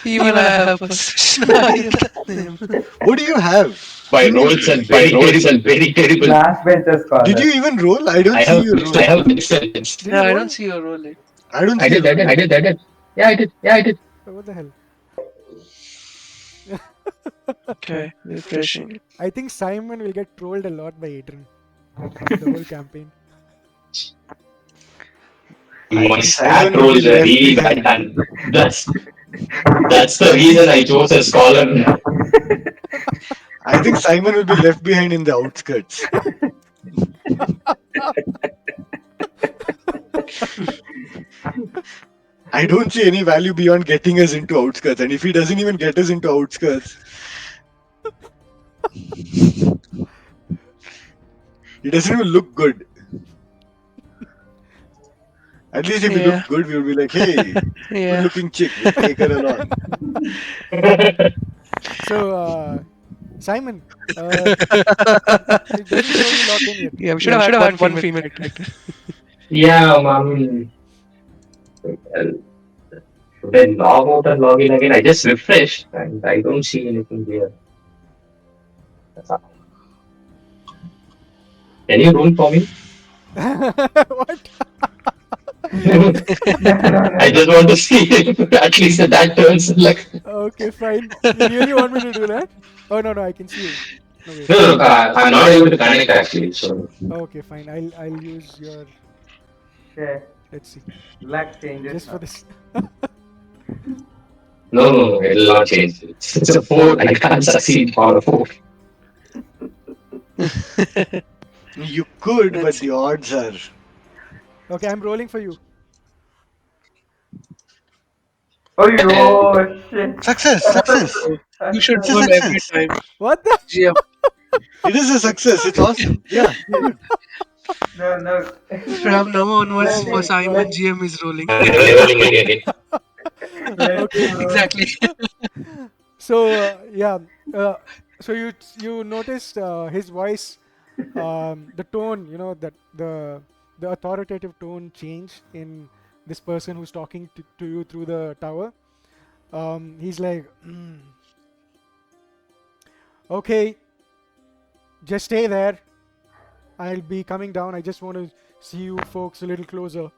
Even I have perception higher than him. What do you have? My Give me a rolls are clue. very terrible. Last bencher Did scholar. you even roll? I don't see your I roll. have excellence. Did Yeah, you I roll? don't see your role. I don't I see did, your I roll. did, I did, I did. Yeah, I did. Oh, what the hell? Okay, refreshing. I think Simon will get trolled a lot by Adrian the whole campaign. I My think stat Simon will be rolls are left really bad, behind. and that's the reason I chose a scholar. I think Simon will be left behind in the outskirts. I don't see any value beyond getting us into outskirts. And if he doesn't even get us into outskirts, he doesn't even look good. At least if he Yeah. looked good, we would be like, hey, good Yeah. looking chick, we'll take her along. So, Simon, it doesn't show you logged in yet. Yeah, we should have had one female character. Yeah, I mean, should I log out and log in again? I just refreshed and I don't see anything here. Can you roll for me? What? No, no, no, I no. just want to see if at least that turns like. Okay, fine. You really want me to do that? Oh no, no, I can see you. No wait. No, no, I'm not able to connect actually. So Okay, fine. I'll use your. Share. Let's see. Luck changes Just for now. this. no, no, no, it'll not change. It's a four. I can't succeed on a four. You could, Let's but see. the odds are. Okay, I'm rolling for you. Oh, you, oh shit. Success, success. Oh, you should It's a roll every success. time. What the? GM. It is a success. It's awesome. Yeah, you're good. No, no. From now onwards, Oh for my letting, Simon, god. let, GM is rolling. I'm rolling again. let Okay. him roll. Exactly. So yeah. Uh, so you noticed his voice, the tone. You know that the authoritative tone change in this person who's talking to you through the tower. He's like, okay, just stay there. I'll be coming down. I just want to see you folks a little closer.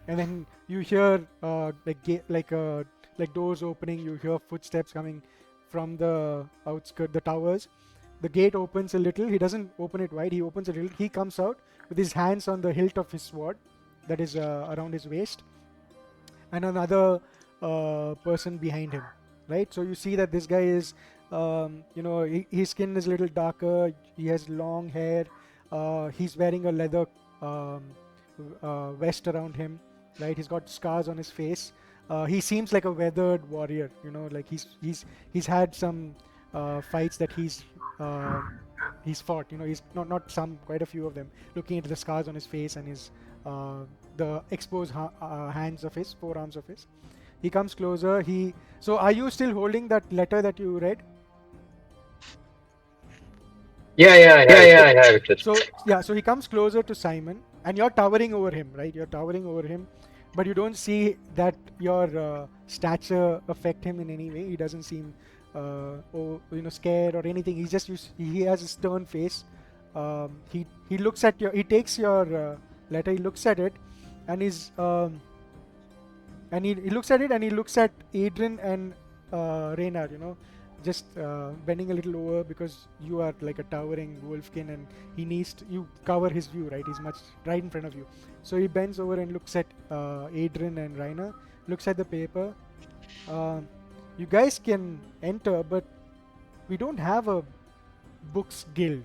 And then you hear like doors opening. You hear footsteps coming from the outskirt, the towers. The gate opens a little. He doesn't open it wide. He opens it a little. He comes out with his hands on the hilt of his sword, that is around his waist, and another person behind him. Right. So you see that this guy is, his skin is a little darker. He has long hair. He's wearing a leather um, vest around him. Right. He's got scars on his face. He seems like a weathered warrior. Like he's had some fights that he's fought. He's not some, quite a few of them. Looking at the scars on his face and his uh, the exposed hands of his forearms of his. He comes closer. So are you still holding that letter that you read? Yeah, yeah, I have it. So yeah, so he comes closer to Simon, and you're towering over him, right? You're towering over him, but you don't see that your stature affect him in any way. He doesn't seem, scared or anything. He has a stern face. He looks at he takes your letter. He looks at it, and he looks at it, and he looks at Adrian and Reynard, just bending a little over because you are like a towering wolfkin, and you cover his view, right? He's much right in front of you. So he bends over and looks at Adrian and Reiner, looks at the paper. Uh, you guys can enter, but we don't have a books guild.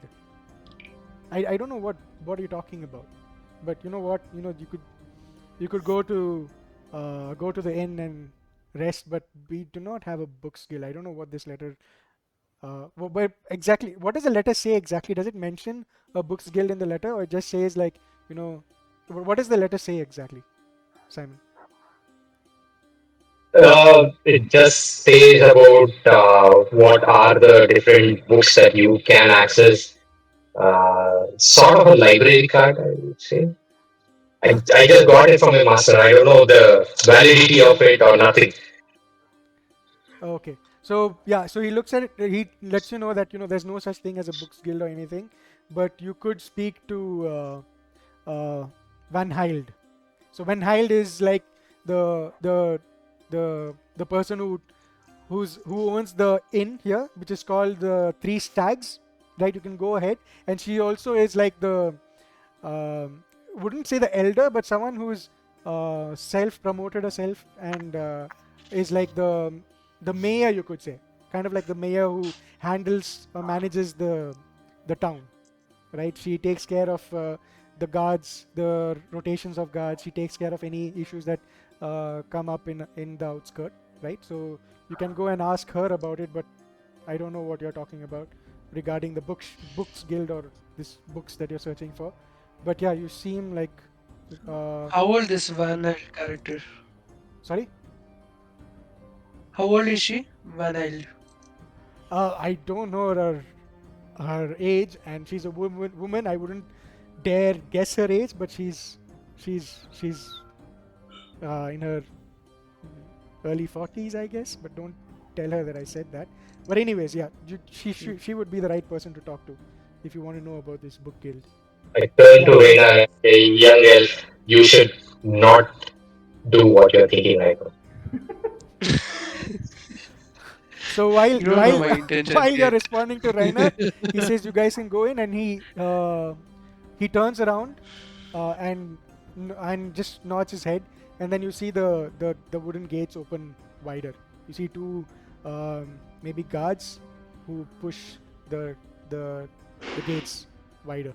I don't know what you're talking about, but you know what? You could go to the inn and rest, but we do not have a book skill. I don't know what this letter. But exactly, what does the letter say exactly? Does it mention a books guild in the letter, or it just says like, what does the letter say exactly, Simon? It just says about what are the different books that you can access. Sort of a library card, I would say. I just got it from a master. I don't know the validity of it or nothing. Okay. So yeah, so he looks at it. He lets you know that there's no such thing as a books guild or anything, but you could speak to Van Hild. So Van Hild is like the the the person who owns the inn here, which is called the Three Stags. Right, you can go ahead, and she also is like the wouldn't say the elder, but someone who's self-promoted herself and is like the mayor, you could say, kind of like the mayor who handles or manages the town, right? She takes care of the guards, the rotations of guards. She takes care of any issues that come up in the outskirt, right? So you can go and ask her about it, but I don't know what you're talking about regarding the books guild or this books that you're searching for. But yeah, you seem like How old is Van Held character? sorry. How old is she? Van Held. I don't know her age, and she's a woman. I wouldn't dare guess her age, but she's in her early 40s, I guess. But don't tell her that I said that. But anyways, yeah, she would be the right person to talk to if you want to know about this book guild. I turned to Reina, a young elf. You should not do what you're thinking right now. So while You don't know my intentions while you're yet. responding to Reiner, he says you guys can go in, and he turns around and just nods his head, and then you see the wooden gates open wider. You see two maybe guards who push the the the gates wider,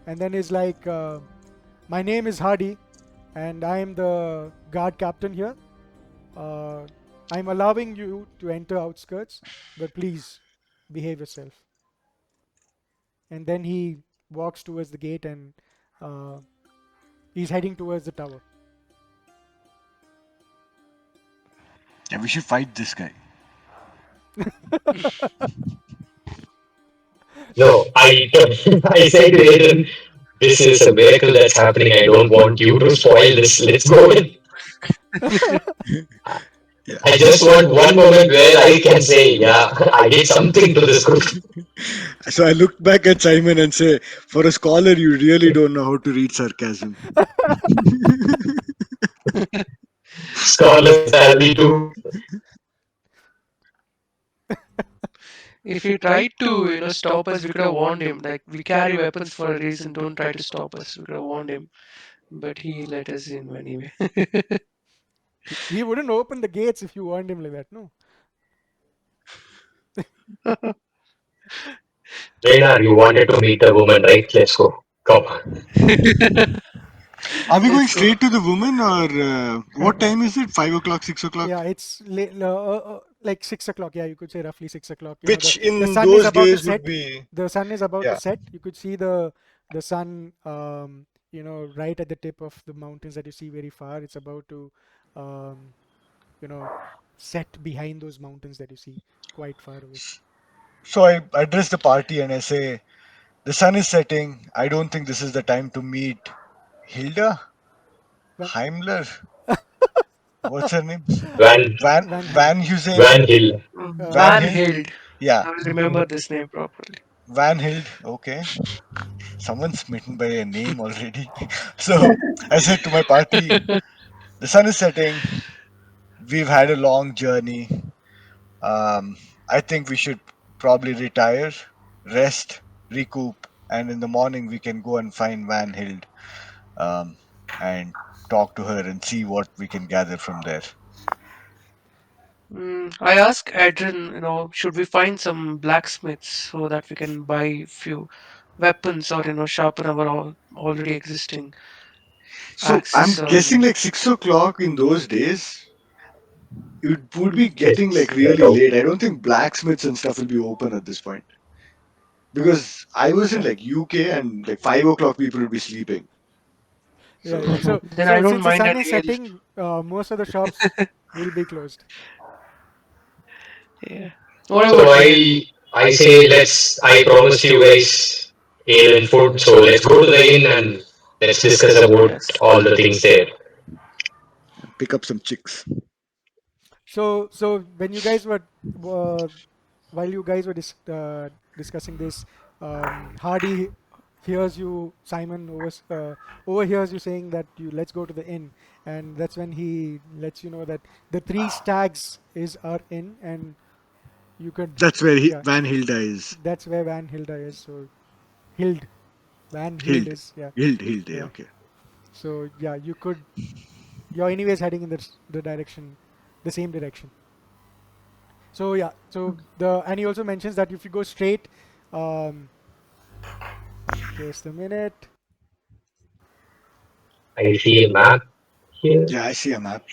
and then he's like, "My name is Hardy, and I am the guard captain here. Uh, I'm allowing you to enter outskirts, but please behave yourself." And then he walks towards the gate, and uh, he's heading towards the tower. Yeah, we should fight this guy. So No, I said to Aiden, this is a miracle that's happening. I don't want you to spoil this. Let's go in. Yeah. I just want one moment where I can say, yeah, I did something to this group. So I looked back at Simon and say, for a scholar, you really don't know how to read sarcasm. Scholar salary too. If he tried to, stop us, we could have warned him. Like, we carry weapons for a reason. Don't try to stop us. We could have warned him. But he let us in anyway. he wouldn't open the gates if you warned him like that, no? Reina, you wanted to meet a woman, right? Let's go. Come. Are we going Let's go. straight to the woman or what time is it? 5 o'clock, 6 o'clock? Yeah, it's like 6 o'clock. Yeah, you could say roughly 6 o'clock. Which The in sun is those about to days would set. be. The sun is about to Yeah. set. You could see the sun, right at the tip of the mountains that you see very far. It's about to, um, you know, set behind those mountains that you see quite far away. So I address the party and I say, the sun is setting. I don't think this is the time to meet Hilda Van Heimler. What's her name? Van, Van Hill. Van Hussein. Van Hill. Van Van Um, Hild. Hild. Yeah, I will remember this name properly. Van Hild. Okay. Someone's smitten by a name already. So I said to my party, the sun is setting. We've had a long journey. I think we should probably retire, rest, recoup, and in the morning we can go and find Van Hild um, and talk to her and see what we can gather from there. I asked Adrian, should we find some blacksmiths so that we can buy few weapons or sharpen our already existing So I'm axes or guessing like 6 o'clock in those days, it would be getting like It's like really a late. I don't think blacksmiths and stuff will be open at this point because I was in like UK and like 5 o'clock people would be sleeping. yeah, So yeah. So then I so don't since the mind sun an is ale. setting, most of the shops will be closed. Yeah. What So about ale? I say I promised you guys ale and food. So let's go to the inn and let's discuss about Yes. all the things there. pick up some chicks. So when you guys were uh, while you guys were discussing this, Hardy hears you, Simon overhears you saying that you let's go to the inn, and that's when he lets you know that the three stags is our inn, and you could, That's where yeah, Van Hilda is. that's where Van Hilda is. So Hild, Van Hild Hild. is, yeah, Hild, yeah, yeah. okay. So yeah, you're anyways heading in the direction, the same direction. So yeah, so the and he also mentions that if you go straight, um, just a minute. I see a map here. Yeah, I see a map.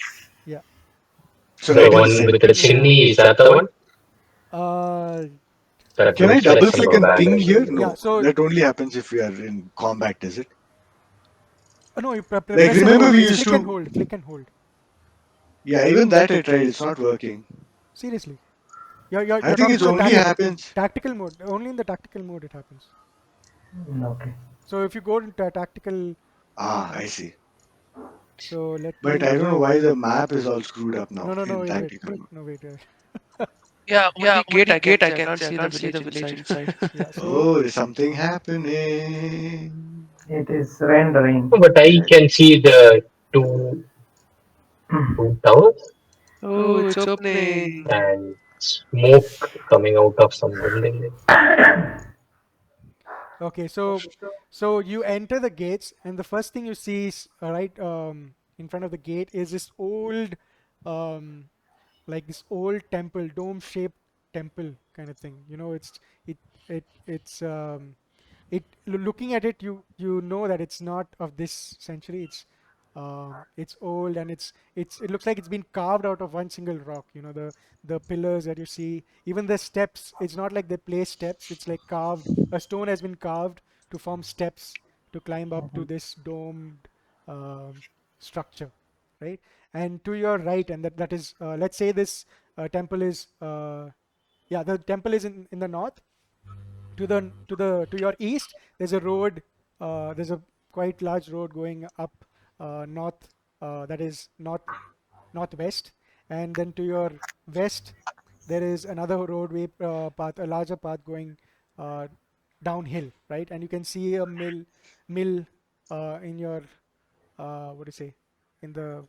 Yeah. So The right in the one with the center. chimney, is that the one? Uh, That Can I looks like double some click and ping here? abandoned. yeah. No, So that only happens if we are in combat, is it? no, you Like, press and remember hold. we It's used click and to. hold. Click and hold. Yeah, even that I tried. It's not working. Seriously, you're I think talking it's about only happens. tactical mode. Only in the tactical mode it happens. Okay. So if you go into tactical, Ah, I see. so let But me. I don't know why the map is all screwed up now No, in wait, tactical. no, wait. Yeah, only gate I can see. I can't see the village inside. Yeah. So Oh, there's something happening. It is rendering. But I can see the two. Two towers Oh, it's opening. and smoke coming out of some building. Okay, so you enter the gates, and the first thing you see is right in front of the gate is this old, um, like this old temple, dome-shaped temple kind of thing. You know, it it's looking at it, you know that it's not of this century. It's old, and it looks like it's been carved out of one single rock. You know, the pillars that you see, even the steps, it's not like they place steps, it's like carved, a stone has been carved to form steps to climb up to Mhm. this domed structure, right? And to your right, and that is, let's say this temple is, yeah, the temple is in the north. To your east, there's a road, there's a quite large road going up north, that is northwest. And then to your west, there is another roadway path, a larger path going uh, downhill, right? And you can see a mill in your, what do you say, in the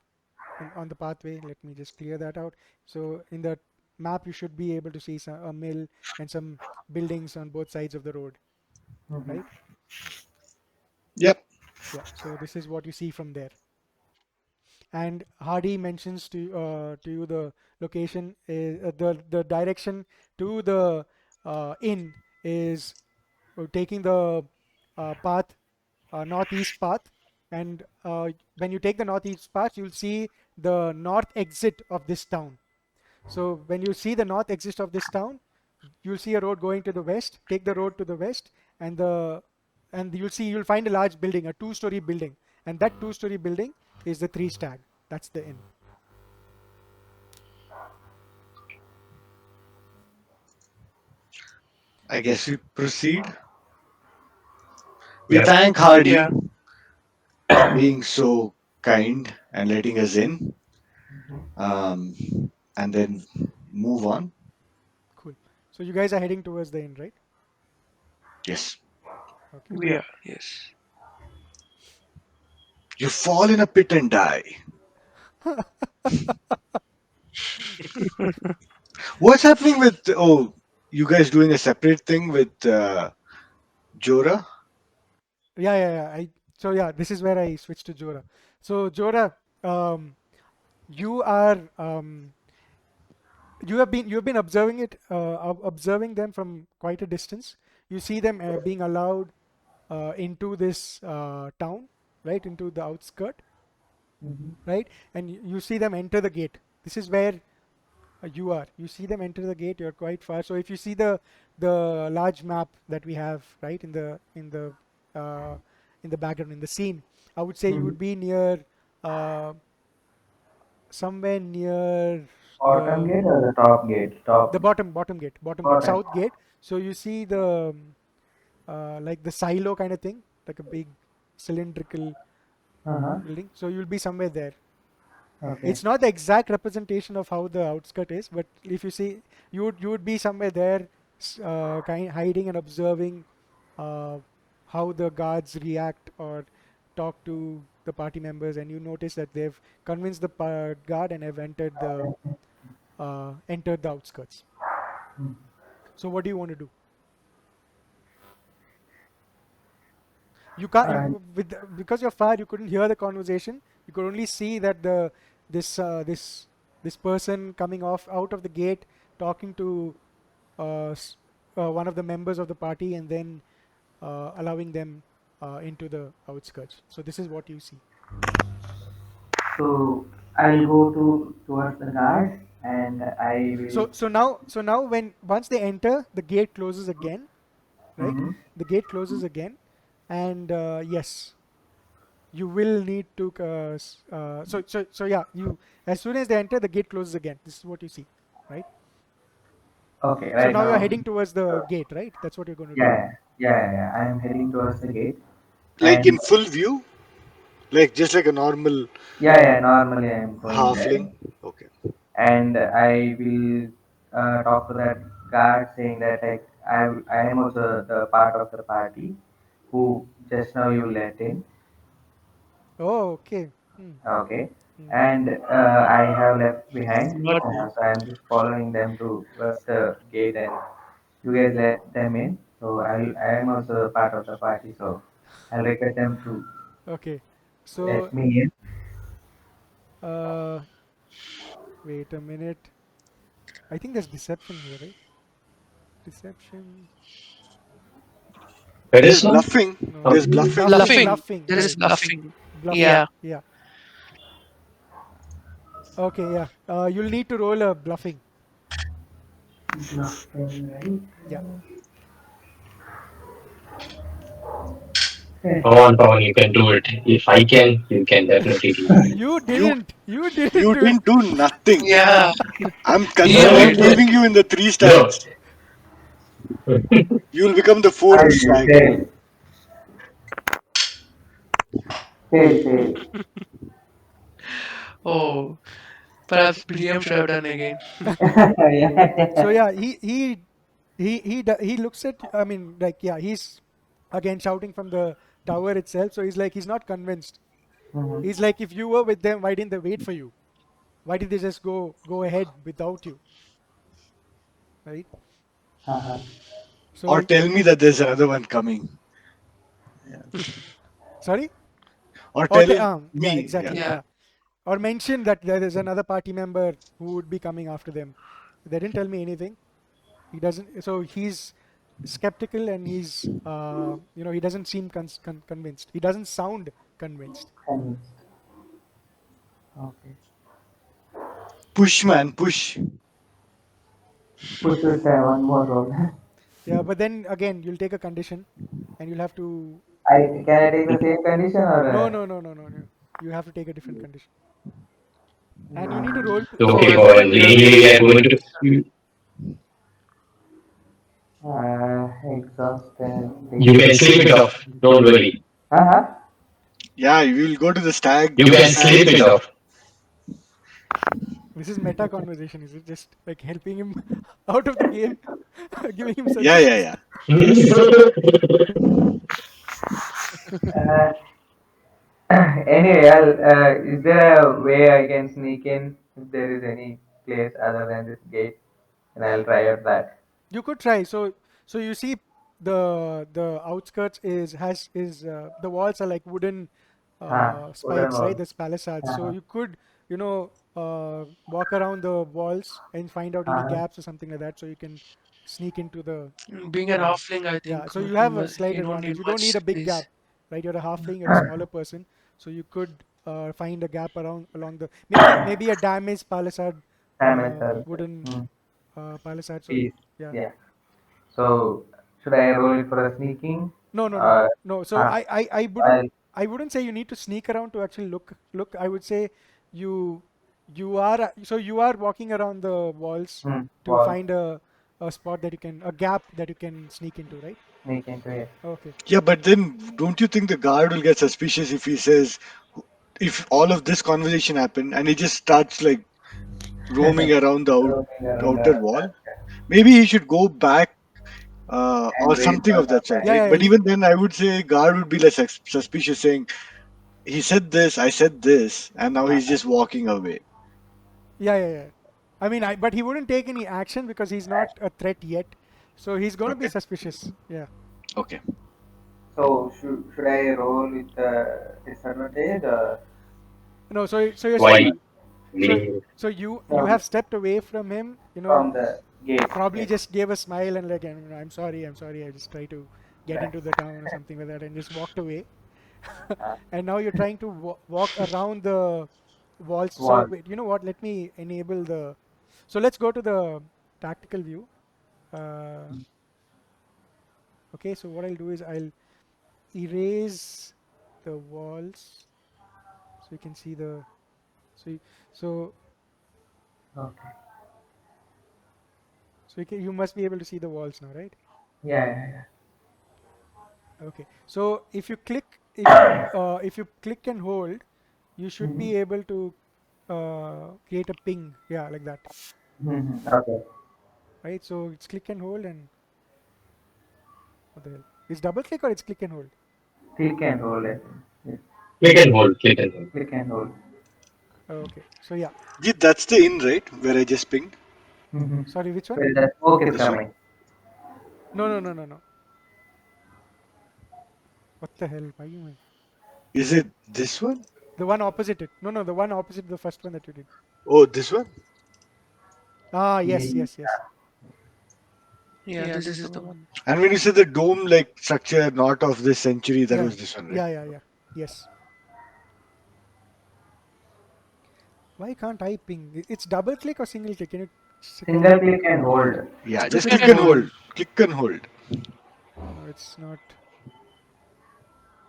on the pathway. Let me just clear that out. So in the map, you should be able to see a mill and some buildings on both sides of the road, Mhm. right? Yep. Yeah. So this is what you see from there. And Hardy mentions to you the location is, the direction to the inn is taking the path, northeast path. And when you take the northeast path, you'll see the north exit of this town. So when you see the north exit of this town, you'll see a road going to the west. Take the road to the west, and you'll find a large building, a two-story building, and that two-story building is the Three Stag. That's the inn. I guess we proceed. We Yep. thank Hardy Yeah. for being so kind and letting us in, Mhm. um, and then move on. Cool. So you guys are heading towards the inn, right? Yes. Okay. We are. Yes. You fall in a pit and die. What's happening with? Oh, you guys doing a separate thing with Jorah? Yeah. This is where I switched to Jora. So Jora, um, you are you have been observing observing them from quite a distance. You see them being allowed into this town, right, into the outskirt, Mhm. right, and you see them enter the gate. This is where you are. You see them enter the gate. You're quite far. So if you see the large map that we have, right, uh, in the background, in the scene, I would say you Mhm. would be near, uh, somewhere near Bottom the gate or the top gate? Top. bottom gate, Bottom. south gate. So you see the like the silo kind of thing, like a big cylindrical Uh-huh. building. So you'll be somewhere there. Okay. It's not the exact representation of how the outskirt is, but if you see, you would be somewhere there, kind hiding and observing uh, how the guards react or talk to the party members, and you notice that they've convinced the guard and have entered the outskirts. Mhm. So what do you want to do? You can't because you're far, you couldn't hear the conversation. You could only see that this uh, this this person coming off out of the gate, talking to one of the members of the party, and then allowing them into the outskirts. So this is what you see. So I'll go to towards the guard, and I will. So now when once they enter, the gate closes again, right? Mhm. The gate closes again, and yes, you will need to so yeah, you, as soon as they enter, the gate closes again. This is what you see, right? Okay, So right now you're now. heading towards the gate, right? That's what you're going to do. Yeah. I am heading towards the gate, Like and in full view, like just like a normal yeah. Normally I am going there, halfling. Okay. and I will talk to that guard, saying that like I am also the part of the party who just now you let in. Oh, okay. Hmm. Okay. Hmm. and I have left behind. What? So I'm just following them towards the gate, and you guys let them in. So I am also a part of the party, so I'll request them to Okay. let So, me in. uh, wait a minute. I think there's deception here, right? Deception. There There's is no. bluffing. No. There's Okay. bluffing. Bluffing. Bluffing. Bluffing. There is Correct. bluffing. Bluffing. Yeah. Yeah. Okay. Yeah. You'll need to roll a bluffing. Nothing, right? Yeah. Okay. Come on, Pawan, you can do it. If I can, you can definitely do it. You You didn't. You didn't you do it. didn't do nothing. Yeah. I'm He considering rolled. leaving you in the 3 stacks. No. You'll become the I fourth stack. fail, fail, fail. Oh, perhaps BDM should have done again. So Yeah. yeah, he looks at. I mean, like yeah, he's again shouting from the tower itself. So he's like he's not convinced. Mhm. He's like, if you were with them, why didn't they wait for you? Why did they just go ahead without you? Right. Uh-huh. So Or tell me that there's another one coming. Yeah. sorry. Or Or tell yeah, me. Yeah. exactly. Yeah. Yeah. Or mention that there is another party member who would be coming after them. They didn't tell me anything. He doesn't. So he's skeptical and he's he doesn't seem convinced. He doesn't sound convinced. Convinced. Okay. Push, man, push. Push with one more roll. Yeah, but then again, you'll take a condition, and you'll have to. Can I take the same condition or? No, no, no, no, no, no. You have to take a different condition, and you need to roll. Okay, So Pawan. Anyway, we are going to. Exhausted. You can sleep it off. Don't worry. Uh-huh. Yeah, you will go to the stag. You can sleep it off. this is meta conversation. Is it just like helping him out of the game, giving him Yeah, yeah, suggestions? yeah. Uh, anyway, is there a way I can sneak in if there is any place other than this gate? And I'll try out that. You could try. So you see the outskirts is the walls are like wooden Wooden spikes, right? wall. There's palisades. So Uh-huh. you could walk around the walls and find out any Uh-huh. gaps or something like that. So you can sneak into the Being an halfling, I yeah. think So you have a slight he don't need advantage. You don't need much a big space. gap, right? You're a halfling. You're a smaller person, so you could find a gap around along the maybe a damaged palisade, Damage service. wooden Hmm. palisade. So Peace. yeah. Yeah. So should I roll it for a sneaking? No, no, no, Uh, no. So uh, I wouldn't I'll, say you need to sneak around to actually look. I would say you you are walking around the walls to wall. find a spot that you can a gap that you can sneak into, right? Sneak into it. Okay. Yeah, but then don't you think the guard will get suspicious if he says, if all of this conversation happened and he just starts like roaming around the Roaming around outer the wall? dark Maybe he should go back or and wait something for of the that sort, Yeah, back. right? yeah. But even then, I would say guard would be less suspicious, saying he said this, I said this, and now he's just walking away. Yeah, yeah, yeah. I mean, but he wouldn't take any action because he's not a threat yet. So he's going to be Okay, suspicious. Yeah. okay. So should I roll with the disadvantage or No, so you're Why? saying so Leaving. so you from have stepped away from him, from the gate? probably Yes. just gave a smile and like, I'm sorry, I just try to get Right. into the town or something like that and just walked away. Uh, And now you're trying to walk around the walls. So wall. wait, you know what? Let me enable the. So let's go to the tactical view. Uh, okay, so what I'll do is I'll erase the walls so you can see the. So so Okay. you must be able to see the walls now, right? Yeah, yeah, Okay. So if you click and hold, you yeah. should be able to create a ping. Yeah, like that. Okay. Right. So it's click and hold and what the hell? It's double click or it's click and hold? Click and hold it. Yes. Click and hold. Click and hold. Click and hold. Okay. So yeah. Yeah, that's the inn, right? Where I just pinged. Mm-hmm. Sorry, which one? Well, the smoke is This one. coming. No, no, no, no, no. What the hell? Why you? Is it this one? The one opposite it. No, no, the one opposite the first one that you did. Oh, this one. Ah, yes, Yeah. yes, yes. Yeah, this is the one. And when you said the dome like structure, not of this century, that Yeah, was this one, right? yeah, yeah, yeah. Yes. Why can't I ping? It's double click or single click? Can you check Single it? click and hold. Yeah, Click just and click and hold. hold. Click and hold. No, it's not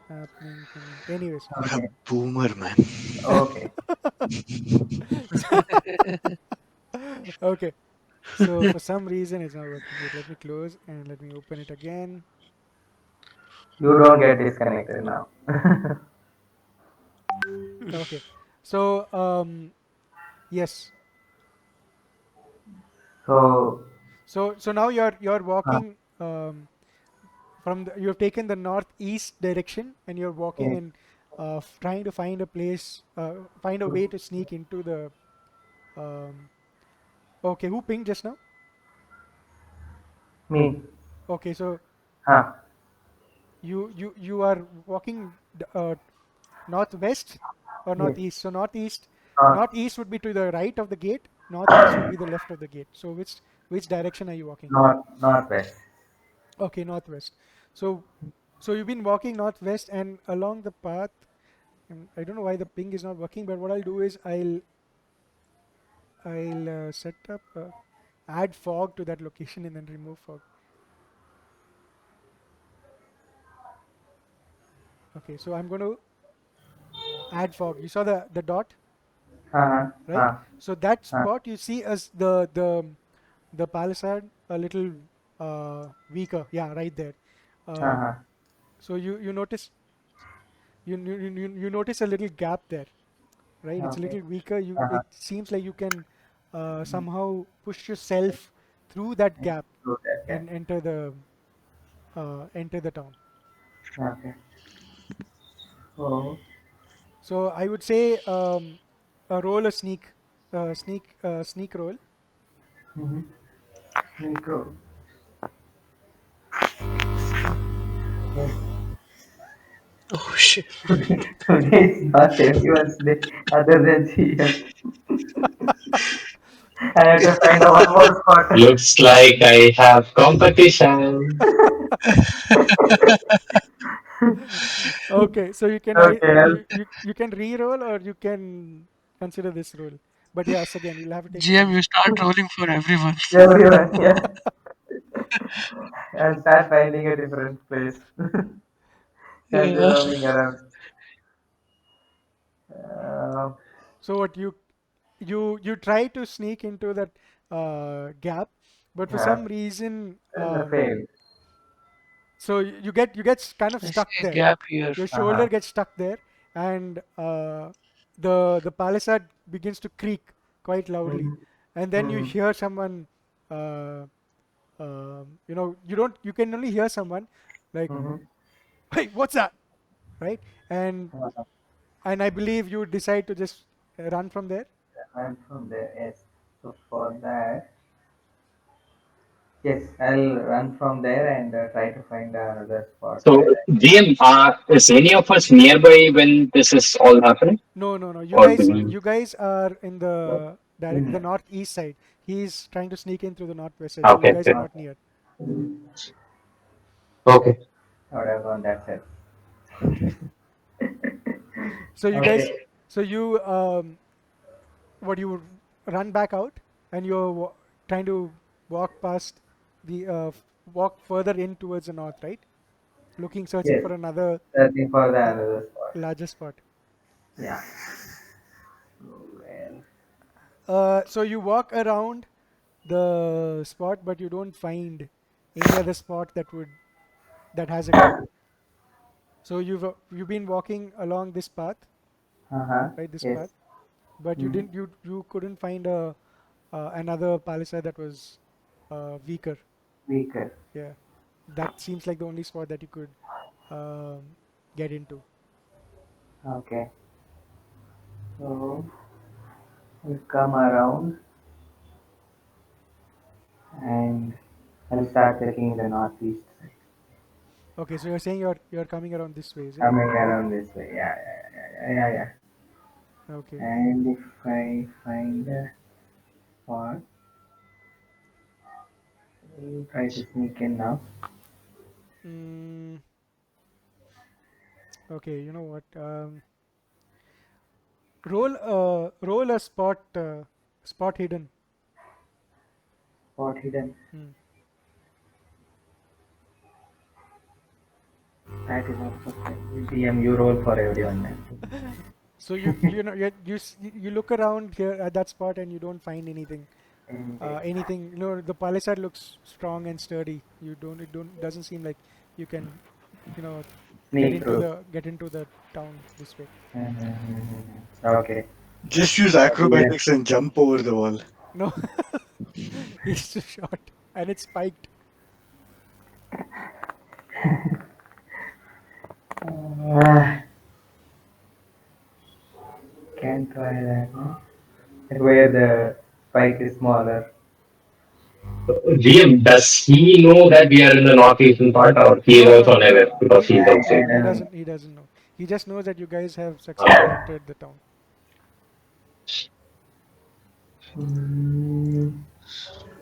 happening for me. Anyways. You're a Okay. boomer, man. Okay. Okay. So for some reason it's not working. Wait, let me close and let me open it again. You don't get disconnected now. Okay. So yes. So, So now you're uh, walking from you have taken the northeast direction and you're walking yes. in trying to find a place find a way to sneak into the um, okay, who pinged just now? Me. Okay, so Huh. you are walking northwest or Yes. northeast. So northeast Not, northeast would be to the right of the gate, northeast would be the left of the gate. So which direction are you walking? northwest. Okay, northwest. So you've been walking northwest and along the path. And I don't know why the ping is not working, but what I'll do is I'll set up add fog to that location and then remove fog. Okay, so I'm going to add fog. You saw the dot, Uh-huh. right? Uh, So that uh, spot you see as the palisade a little weaker. Yeah, right there. Um, uh-huh. so you notice you notice a little gap there, right? It's a Okay. little weaker. Uh-huh. It seems like you can somehow push yourself through that And gap do that, yeah. and enter the town. Okay. So, So I would say a roll a sneak roll. mm-hmm. Intro. Yes. Oh shit. Today is not everyone's day other than GM. I have to find out one more spot. Looks like I have competition. Okay, so you can Okay, you can re-roll or you can consider this roll. But yes, again, you'll have to take GM, you initiative. start rolling for everyone. everyone, yeah. I'll start finding a different place and Yeah. roaming around. Uh, So what you try to sneak into that gap, but for yeah, some reason failed. so you get kind of I stuck see a there. gap here. Your shoulder Uh-huh. gets stuck there, and the palisade begins to creak quite loudly, Mm-hmm. and then you Mm-hmm. hear someone. You don't. You can only hear someone like, Mm-hmm. "Hey, what's that?" Right? And Uh-huh. I believe you decide to just run from there. I'm from there, yes. So for that, yes, I'll run from there and try to find another spot So, where GM, is any of us nearby when this is all happening? No, no, no. You Or guys, do you guys are in I the in northeast side. He's trying to sneak in through the northwest side, so you okay, guys are okay. not not near. Okay. I would have gone that side. Okay. So you guys, Okay. so you what you run back out and you're trying to walk past the walk further in towards the north, right? Looking, searching Yes, for another searching for the l- another spot. larger spot. Yeah. Well, So you walk around the spot, but you don't find any other spot that has a gap. So you've been walking along this path, uh-huh. right? This Yes. path, but you Mm-hmm. didn't you couldn't find a another palisade that was weaker. Weaker. Yeah, that seems like the only spot that you could um, get into. Okay. So I'll come around and I'll start checking in the northeast side. Okay, so you're saying you're coming around this way, is it? Coming around this way. Yeah, yeah. Okay. And if I find a spot, I'll try to sneak in now. Mm, okay, you know what? Roll a spot hidden. Spot hidden. Hmm. That is also fine. DM, you roll for everyone, man. So you know you look around here at that spot and you don't find anything. Indeed. Anything, you know, the palisade looks strong and sturdy. You don't it don't doesn't seem like you can, you know, Sneak through. get into the town this way. Okay. Just use Yeah. acrobatics and jump over the wall. No, he's too short and it's spiked. Uh, can try that. No? Like where the spike is smaller. GM, does he know that we are in the northeastern part, or he is No, no, also no. unaware because he is outside? He And doesn't. He doesn't know. He just knows that you guys have successfully entered the town.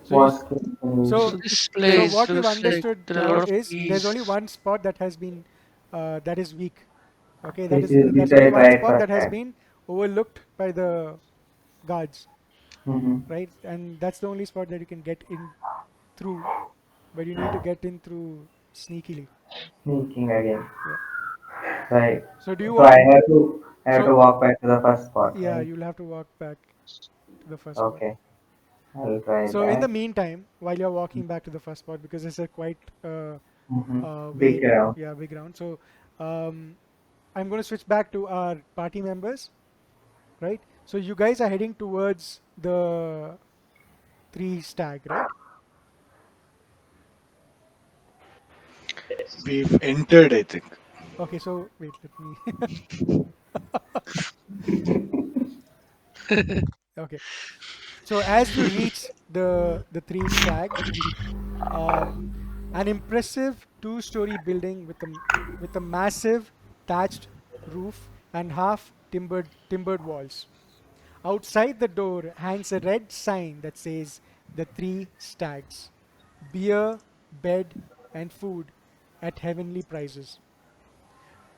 So you, what s- can we so So do? this so place what you've looks like understood there are a now lot of is there's only trees. one spot that has been, that is weak. Okay, Which is we that's only said one right spot first that has time. been overlooked by the guards, Mm-hmm. right? And that's the only spot that you can get in through, but you need to get in through sneakily. Sneaking again. Yeah. Right. So do you So I want? have to So walk back to the first spot, yeah, right? you'll have to walk back to the first spot. Okay. I'll try So in the that. meantime, while you're walking back to the first spot, because it's a quite Mm-hmm. way, Big around. yeah, big round. So um, I'm going to switch back to our party members, right? So you guys are heading towards the three stag, right? We've entered, I think. Okay, so wait, let me. Okay, so as you reach the three stag, um, an impressive two-story building with a massive thatched roof and half timbered walls. Outside the door hangs a red sign that says the three stags. Beer, bed, and food at heavenly prices.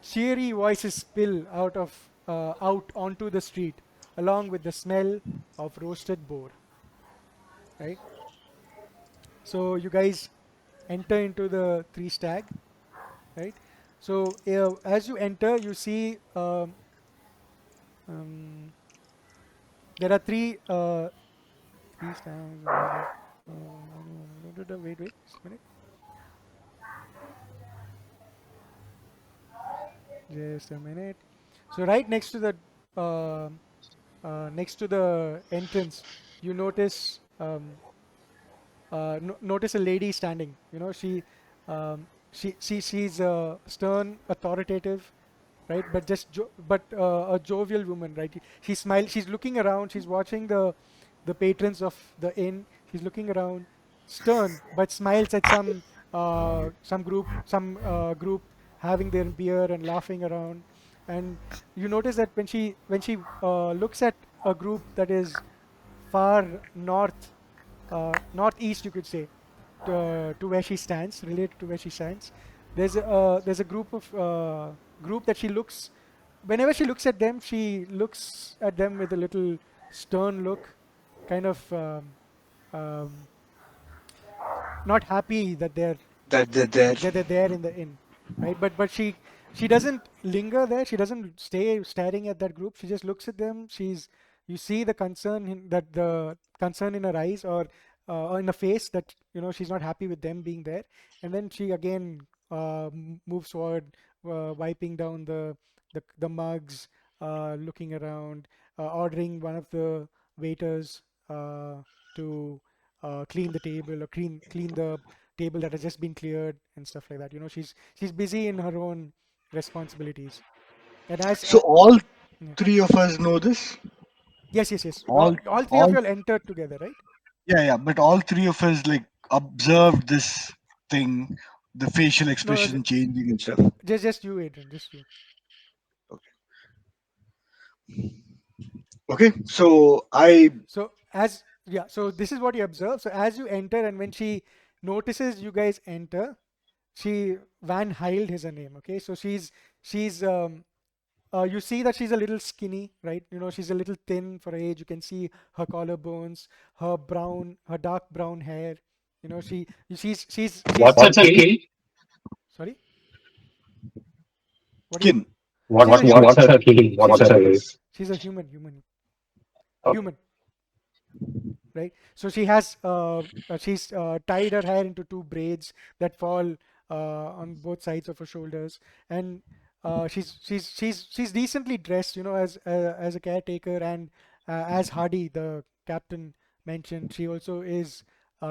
Cheery voices spill out onto the street, along with the smell of roasted boar. Right. So you guys enter into the three stag. Right. So as you enter, you see um, there are three stags. Wait, just a minute. Just a minute. So right next to the entrance, you notice notice a lady standing. You know, she's stern, authoritative, right? But a jovial woman, right? She smiles. She's looking around. She's watching the patrons of the inn. She's looking around, stern, but smiles at some group having their beer and laughing around. And you notice that when she looks at a group that is far northeast, you could say, to where she stands, related to where she stands. There's a group that she looks. Whenever she looks at them, she looks at them with a little stern look, kind of um, not happy That they're there. that they're there in the inn, right? But she doesn't linger there. She doesn't stay staring at that group. She just looks at them. You see the concern in her eyes, or in her face, that you know she's not happy with them being there. And then she again moves forward, wiping down the mugs, looking around, ordering one of the waiters to clean the table, or clean the table that has just been cleared and stuff like that. You know, she's busy in her own responsibilities. And as So all yeah, three of us know this. Yes, yes, yes. All All three of all you all entered together, right? yeah, but all three of us like observed this thing, the facial No, no, expression changing and stuff. just you, Adrian, just you. Okay. Okay. So I So as yeah, so this is what you observe. So as you enter, and when she notices you guys enter, she Van Hild is her name. Okay, so she's you see that she's a little skinny, right? You know, she's a little thin for her age. You can see her collarbones, her dark brown hair. You know, she's What's her skill? sorry, what do you? skin. She's a human. What's her skill? She's What's a her race? she's a Okay. human, right? So she's tied her hair into two braids that fall on both sides of her shoulders, and she's decently dressed, you know, as a caretaker, and as Hardy, the captain, mentioned, she also is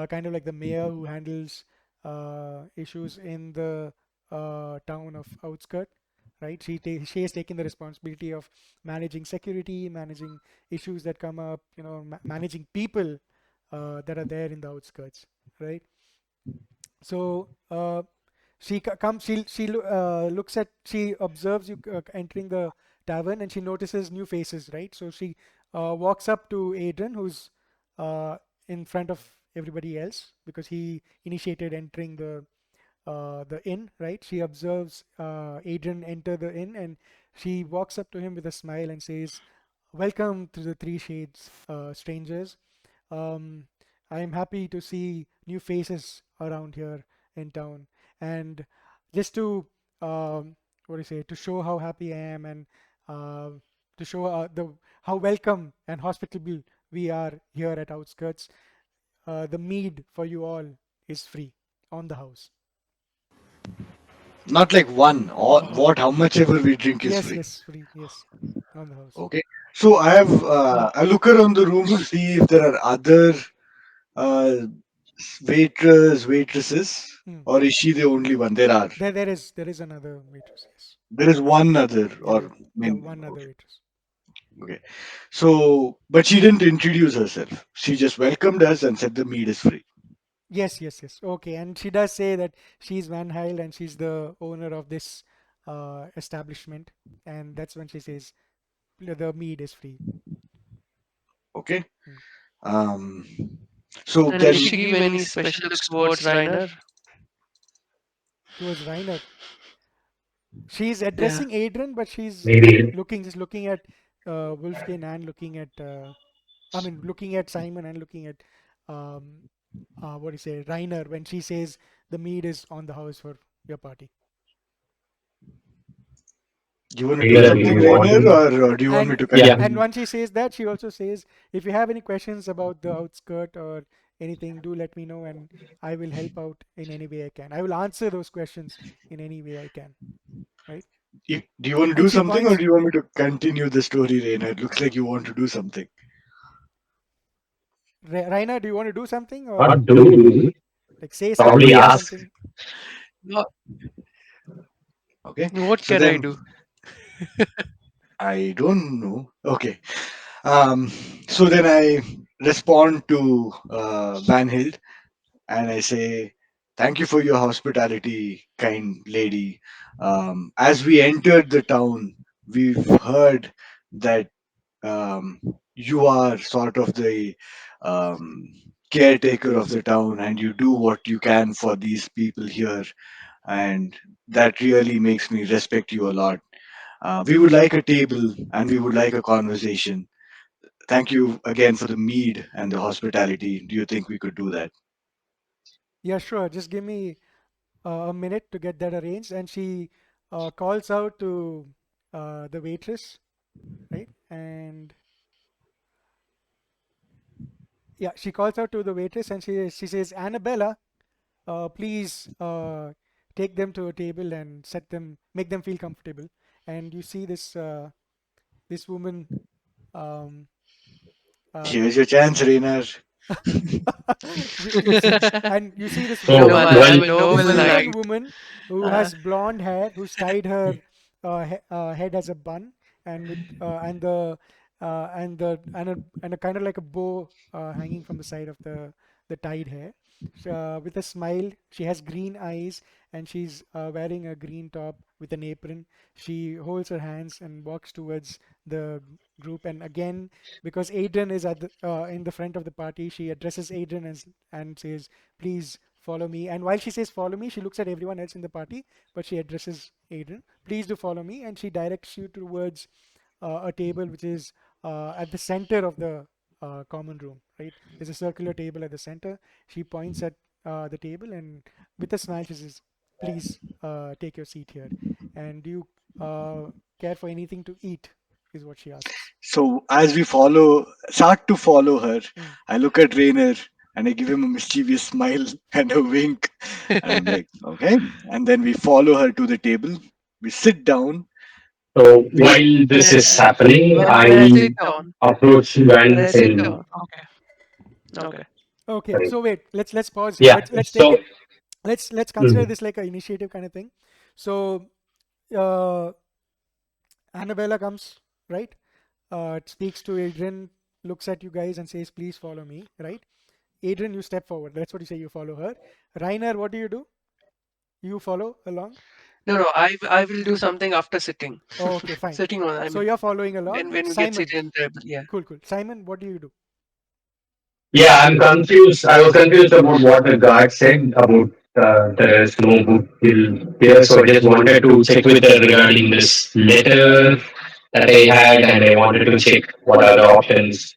kind of like the mayor who handles issues in the town of outskirt. Right, she has taken the responsibility of managing security, managing issues that come up, you know, managing people that are there in the outskirts, right? So she observes you entering the tavern, and she notices new faces, right? So she walks up to Adrian, who's uh, in front of everybody else because he initiated entering the inn, right? She observes Adrian enter the inn, and she walks up to him with a smile and says, "Welcome to the Three Shades, strangers. Um, I am happy to see new faces around here in town, and just to what do you say, to show how happy I am, and uh, to show the how welcome and hospitable we are here at Outskirts. The mead for you all is free on the house." Not like one or what, how much ever we drink is Yes, free. yes, free, yes, on the house. Okay. So I look around the room to see if there are other uh, waitresses, Hmm. or is she the only one? There are. There is another waitress. Yes. There is one other, Yeah, or yeah, main. one other Okay. waitress. Okay. So, but she didn't introduce herself. She just welcomed us and said the meat is free. Yes, yes, yes. Okay, and she does say that she's Van Heil and she's the owner of this establishment, and that's when she says the mead is free. Okay. Hmm. Um. So And did then, she give any special looks towards Reiner? Towards Reiner, she's Yeah. addressing Adrian, but she's Maybe. just looking at Wolfgang, and looking at I mean, looking at Simon, and looking at um, what do you say, Reiner, when she says the mead is on the house for your party. do you want to do Either we something, And want Rainer, to. or do you want me and to yeah, Yeah. and continue? once she says that, she also says, if you have any questions about the outskirt or anything, do let me know, and I will help out in any way I can. I will answer those questions in any way I can, right? Do you want to And do she something, or points, do you want me to continue the story, Rainer? It looks like you want to do something. Raina, do you want to do something, or Not do. like say Probably something, do ask. something? What, Okay. what So can I then, do? I don't know. Okay. Um. So then I respond to Van Hild and I say, "Thank you for your hospitality, kind lady. As we entered the town, we've heard that you are sort of the um, caretaker of the town, and you do what you can for these people here, and that really makes me respect you a lot. We would like a table, and we would like a conversation. Thank you again for the mead and the hospitality. Do you think we could do that?" Yeah, sure, just give me a minute to get that arranged. And she calls out to the waitress, right? And yeah, she calls out to the waitress, and she says, "Annabella, please take them to a table and make them feel comfortable." And you see this woman. Um, uh, Here's your chance, Rainer. and you see this So, No, I well, am a noble Indian knight. woman who Uh, has blonde hair, who's tied her head as a bun, and the and a kind of like a bow hanging from the side of the tied hair. With a smile, she has green eyes, and she's wearing a green top with an apron. She holds her hands and walks towards the group. And again, because Adrian is in the front of the party, she addresses Adrian and says, "Please follow me." And while she says "follow me," she looks at everyone else in the party, but she addresses Adrian. "Please do follow me," and she directs you towards a table which is at the center of the common room, right? There's a circular table at the center. She points at the table and with a smile she says, "Please take your seat here." And do you care for anything to eat? Is what she asks. So as we start to follow her, Mm. I look at Rainer and I give him a mischievous smile and a wink, and I'm like, okay. And then we follow her to the table. We sit down. So We while this when is happening, when I sit I down, approach you when I and sit say, down, okay, okay. Okay, sorry. so wait, let's pause here. Yeah. Let's take So it. Let's consider mhm. this like an initiative kind of thing. So uh, Annabella comes, right? Speaks to Adrian, looks at you guys and says, "Please follow me," right? Adrian, you step forward. That's what you say. You follow her. Rainer, what do you do? You follow along. No, no, I will do something after sitting. Oh, okay, fine. Sitting on, I So mean, you're following along. when we get Simon, seated in the table, yeah. cool, cool. Simon, what do you do? Yeah, I'm confused. I was confused about what the guard said about there is no good till here. So I just wanted to check with her regarding this letter that I had, and I wanted to check what are the options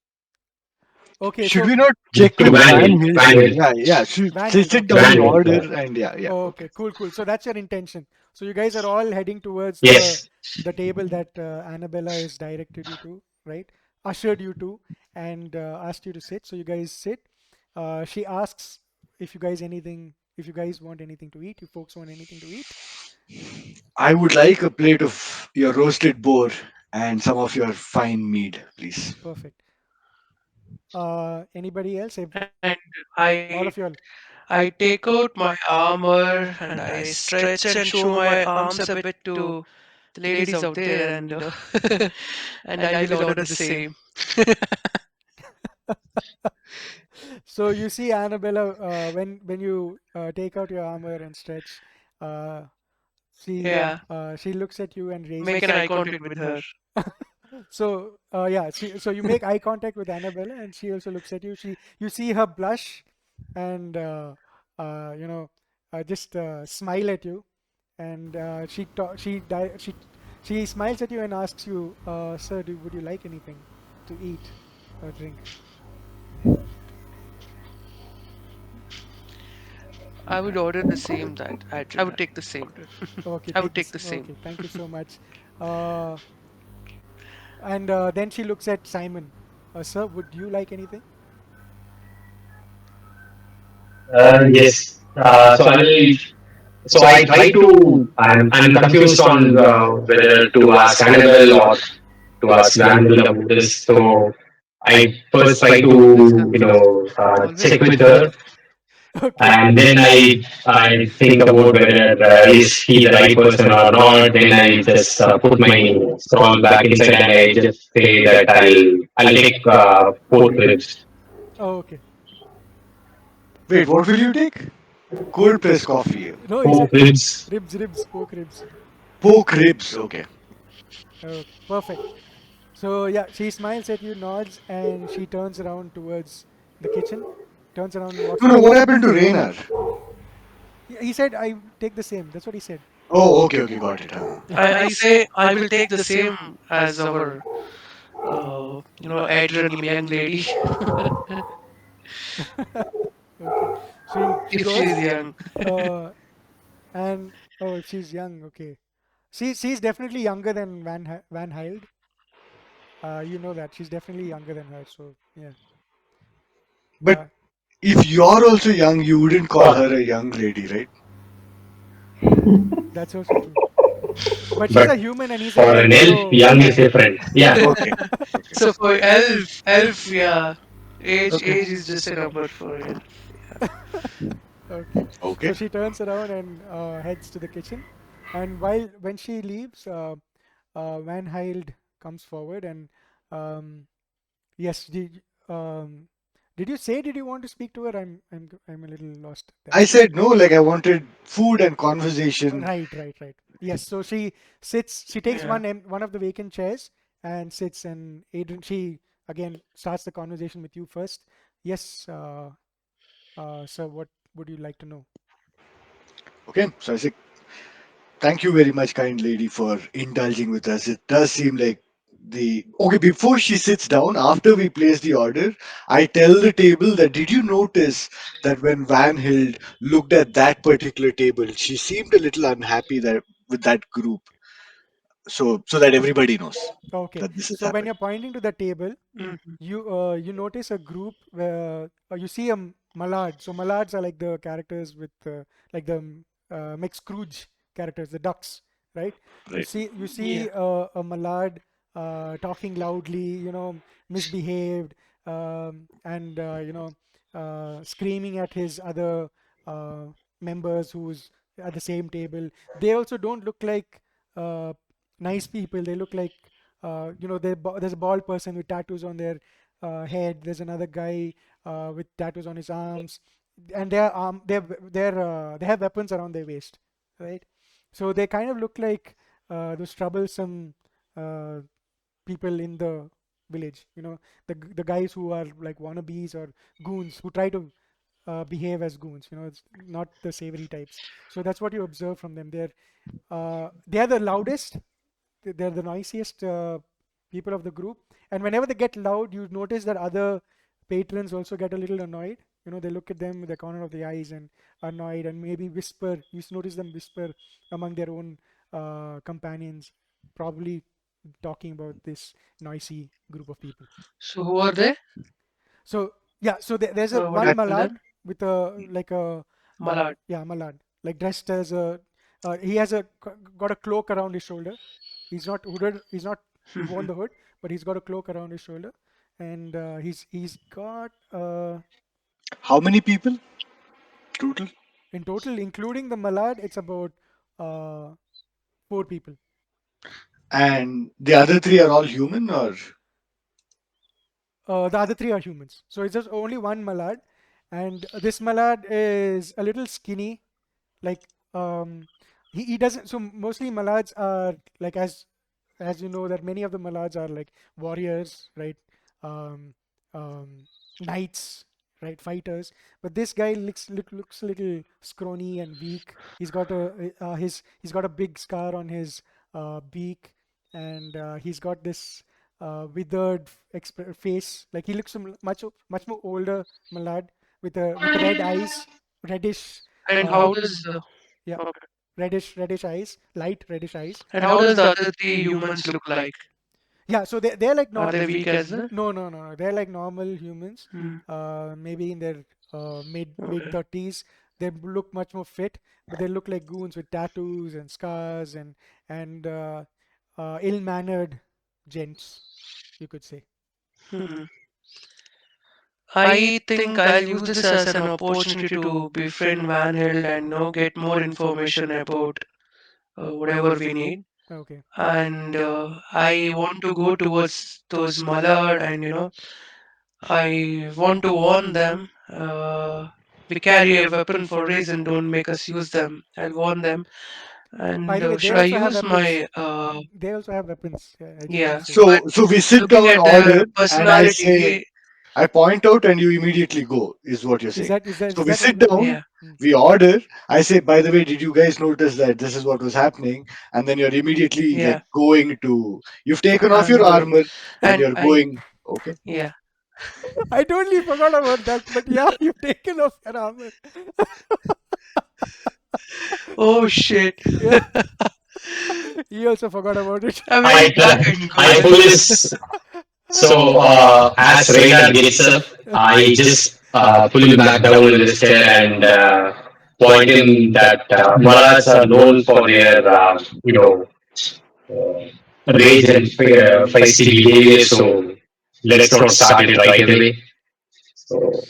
Okay, should so we not check to with Van Van Hill. Hill? Van Hill. Yeah, yeah. Van Hill. Sit Okay. down Van in Hill. order, and yeah, yeah. Oh, Okay. okay, cool, cool. So that's your intention. So you guys are all heading towards the Yes. the table that Annabella has directed you to, right? Ushered you to, and asked you to sit. So you guys sit. She asks if you guys want anything to eat. You folks want anything to eat? I would like a plate of your roasted boar and some of your fine mead, please. Perfect. Anybody else? And I All of y'all. I take out my armor and I stretch and show my arms a bit to the ladies out there, and and I will order the same. So you see Annabella when you take out your armor and stretch, uh, Yeah, she looks at you and make an raises. eye contact with her. So yeah, so you make eye contact with Annabella, and she also looks at you. You see her blush, and you know, just smile at you, and she smiles at you and asks you, "Sir, would you like anything to eat or drink?" I would order the same that I would take the same. Okay, I would take take this. the same. Okay, thank you so much. Uh, and then she looks at Simon. Sir, would you like anything? Yes. So I try to. I'm confused on whether to ask Annabelle or to ask Van Hill about this. So I first try to Always confused. Always check with her, confused. Okay. and then I think about whether is he the right person or not. Then I just put my scroll back inside and I just say that I'll take pork ribs. Oh, okay. Wait, what will you take? Cold press coffee. No, he Pork said ribs. ribs, pork ribs. Pork ribs. Okay. Okay, perfect. So yeah, she smiles at you, nods, and she turns around towards the kitchen. Turns around and walks No, no. towards. What happened to Rainer? He said, "I take the same." That's what he said. Oh, okay, okay, got it. I say I will take the same as our Adrian young lady Okay. She if she goes, is young. uh, and oh, if she's young, okay. She's definitely younger than Van Hild. You know that she's definitely younger than her. So yeah, But uh, if you're also young, you wouldn't call For, her a young lady, right? that's also true. But she's but a human and he's an for an elf, elf, so young is different. Yeah. Okay. Okay. So for elf, yeah, Okay. age is just a number for elf. Yeah. okay. So Okay. she turns around and heads to the kitchen. And when she leaves, Van Hild comes forward and Um, yes. Did you say, did you want to speak to her? I'm a little lost there. I said no, like I wanted food and conversation. Right, right, right. Yes. So she sits. She takes Yeah. one of the vacant chairs and sits. And Adrian, she again starts the conversation with you first. Yes. So what would you like to know? Okay, so I said, thank you very much, kind lady, for indulging with us. It does seem like the okay. Before she sits down, after we place the order, I tell the table that did you notice that when Van Hild looked at that particular table, she seemed a little unhappy that with that group. So that everybody knows Okay. that this has So when happened. you're pointing to the table, Hmm. you notice a group where you see a mallard. So mallards are like the characters with like the mixed Scrooge characters, the ducks, right? You Right. see Yeah. a mallard talking loudly, misbehaved, and screaming at his other uh, members who's at the same table. They also don't look like uh, nice people. They look like there's a bald person with tattoos on their head. There's another guy with tattoos on his arms, and they have weapons around their waist, right? So they kind of look like those troublesome uh, people in the village. The guys who are like wannabes or goons who try to behave as goons. It's not the savory types. So that's what you observe from them. They're the loudest. They're the noisiest people of the group. And whenever they get loud, you notice that other patrons also get a little annoyed. They look at them with the corner of the eyes and annoyed, and maybe whisper. Notice them whisper among their own companions, probably talking about this noisy group of people. So who are they? So yeah, so there's a What do you one call mallard them? with a like a Malad. yeah, mallard, like dressed as a he has got a cloak around his shoulder. He's not hooded. He's not worn the hood, but he's got a cloak around his shoulder, and he's got How many people total? in total, including the mallard, it's about uh, 4 people. And the other three are all human, or The other 3 are humans. So it's just only one mallard, and this mallard is a little skinny. Like he doesn't. So mostly mallards are like, as you know, that many of the mallards are like warriors, right? Um, Knights, right? Fighters. But this guy looks a little scrawny and weak. He's got a big scar on his beak, and he's got this withered face. Like he looks much more older mallard with red eyes, reddish. And Uh, how does yeah, okay. reddish eyes, light reddish eyes. And how does the other three humans look like? Yeah, so they're like Are no, they weak as well? no, no, no, no. They're like normal humans. Hmm. Maybe in their mid Okay. 30s. They look much more fit, but they look like goons with tattoos and scars and ill-mannered gents, you could say. Hmm. I think I'll use this as an opportunity to befriend Van Hill and get more information about whatever we need. Okay. And I want to go towards those Mallard, and I want to warn them. We carry a weapon for a reason. Don't make us use them. I'll warn them. By And the way, they should I also have use weapons. my They also have weapons. Yeah, I just want yeah? to say. But so we sit looking down, at their order, and I say, personality, I point out, and you immediately go. Is what you're Is saying. that is that So is we that what sit you mean? down, yeah, Mm. we order. I say, by the way, did you guys notice that this is what was happening? And then you're immediately like yeah, going to. You've taken off I'm your going, armor, and and you're going. Okay. yeah. I totally forgot about that, but yeah, you've taken off your armor. Oh shit! Yeah, he also forgot about it. I'm I very try, black and I gold. pull his. So as radar gets up, I just pull him back down in his chair and point him that Malads are known for their rage and feisty behavior. So let's not start it right away. So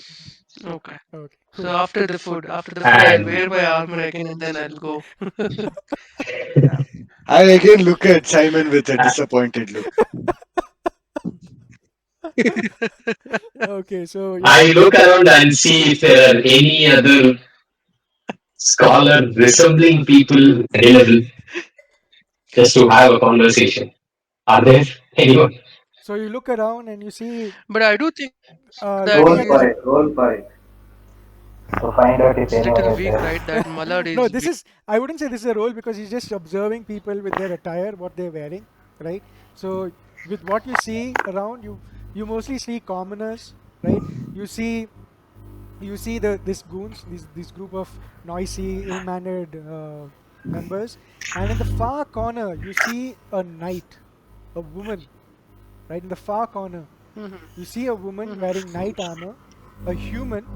Okay. Okay, So cool. after the food, I'll and wear my armor again, and then I'll go. I again look at Simon with a disappointed look. Okay, so yeah. I look around and see if there are any other scholar resembling people available just to have a conversation. Are there anyone? So you look around and you see But I do think that he looking Roll at is for the it. Roll for it. To find out if it's anyone little is weak, there. right? That Malad no, is this weak. is, I wouldn't say this is a role because he's just observing people with their attire, what they're wearing, right? So with what you see around you, you mostly see commoners, right? You see, you see this goons, this group of noisy, ill-mannered members, and in the far corner you see a knight, a woman, right in the far corner. Mhm, You see a woman mhm. wearing knight armor, a human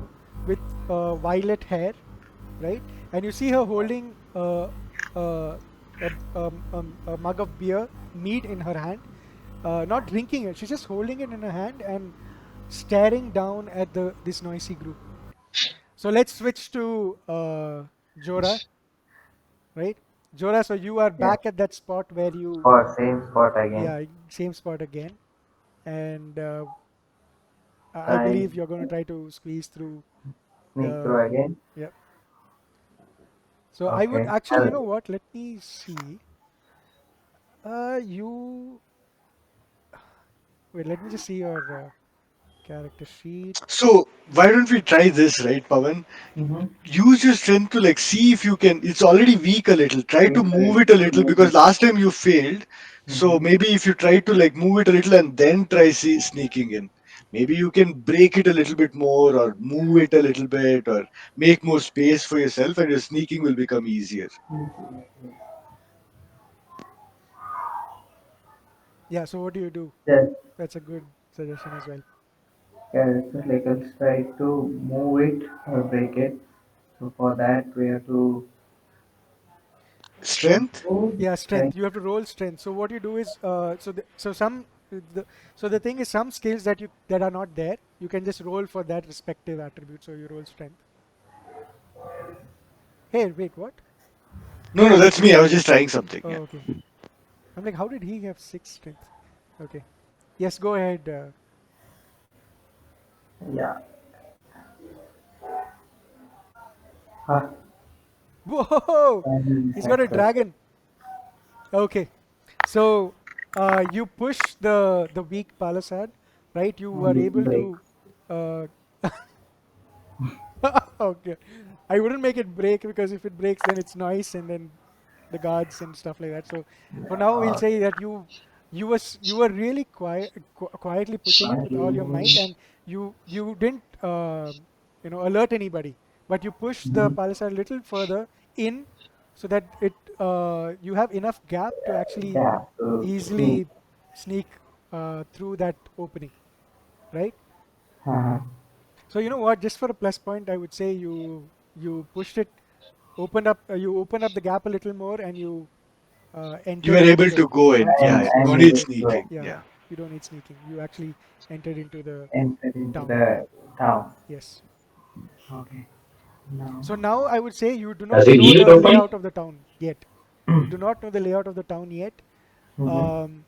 with violet hair, right? And you see her holding uh, a mug of beer, mead in her hand, not drinking it. She's just holding it in her hand and staring down at the this noisy group. So let's switch to Jora, right? Jora, so you are Yeah. back at that spot where you, Spot. Same spot again. yeah, same spot again, and I I believe you're going to try to squeeze through sneak the, through again. yeah. So I would Okay. actually, you know what? Let me see. You wait. Let me just see your character sheet. So why don't we try this, right, Pavan? Mm-hmm. Use your strength to like see if you can. It's already weak a little. Try to move it a little because last time you failed. So Mm-hmm. maybe if you try to like move it a little and then try sneaking in, maybe you can break it a little bit more or move it a little bit or make more space for yourself, and your sneaking will become easier. Yeah. So what do you do? Just That's a good suggestion as well. yeah, it's just like I'll try to move it or break it. So for that we have to Strength. Yeah, try. strength. You have to roll strength. So what you do is, so some, the, so the thing is, some skills that you that are not there, you can just roll for that respective attribute. So you roll strength. Hey, wait, what? No, no, that's me. I was just trying something. Yeah. Oh, okay. I'm like, how did he have six strength? Okay. Yes, go ahead. Yeah. Huh. Whoa! And He's got a success. dragon. Okay. So you push the weak palisade, right? You were And it able breaks. to. Uh, okay. I wouldn't make it break because if it breaks, then it's noise and then the guards and stuff like that. So for now, we'll say that you were really quietly pushing it with all your might, and you didn't alert anybody, but you pushed the Mm-hmm. palisade a little further in, so that it you have enough gap to actually Yeah. So sneak. easily sneak through that opening, right? Uh-huh. So you know what? Just for a plus point, I would say you pushed it, you opened up the gap a little more, and you You were entered into able the to go in. town. Yeah. And Yes, No and need able to sneaking. yeah. Yeah. You don't need sneaking. You actually entered into the enter into town. the town. Yes. Okay. Now. So now I would say you do Does not he know leave it the open? layout of the town yet. You do not know the layout of the town yet. Mm-hmm. Um,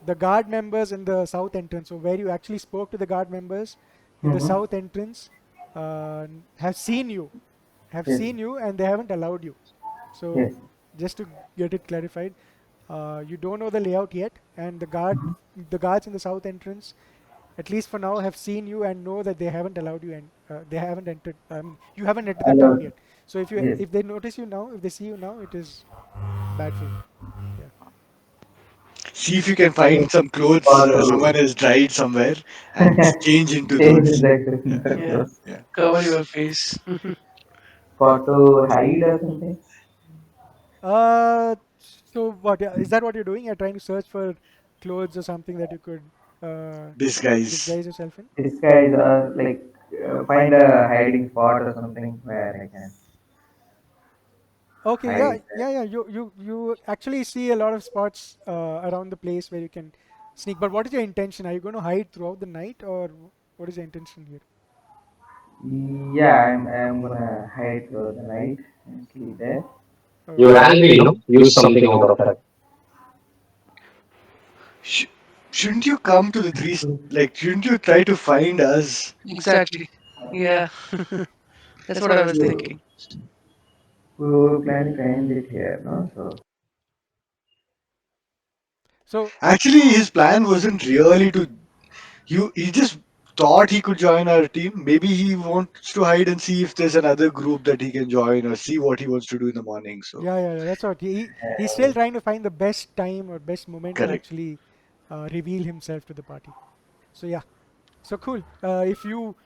the guard members in the south entrance, so where you actually spoke to the guard members in the Mm-hmm. south entrance, have seen you, Yes. and they haven't allowed you. So Yes. just to get it clarified, you don't know the layout yet, and Mm-hmm. the guards in the south entrance, at least for now, have seen you and know that they haven't allowed you, and they haven't entered. You haven't entered the town Allowed. yet. So Yes. if they notice you now, if they see you now, it is bad for you. Yeah. See if you can find some clothes Or someone to has dried somewhere and change into change those. the Yeah. Yeah, clothes. Yeah. cover your face. For to hide or something. So what? Yeah, is that what you're doing? You're trying to search for clothes or something that you could uh, Disguise. disguise yourself in? Disguise or like find a hiding spot or something where I can Okay, yeah, hide there. yeah, yeah. You actually see a lot of spots around the place where you can sneak. But what is your intention? Are you going to hide throughout the night, or what is your intention here? Yeah, I'm gonna hide through the night and sleep there. You're Okay. angry, no? Use something out of that. Sh- shouldn't you come to the three? Like, shouldn't you try to find us? Exactly. Yeah, that's what I was You, thinking. we were planning to end it here, no? So So Actually, his plan wasn't really to you. He just thought he could join our team. Maybe he wants to hide and see if there's another group that he can join or see what he wants to do in the morning. So yeah, that's what he's still trying to find the best time or best moment to correct. actually reveal himself to the party. So yeah, so cool. If you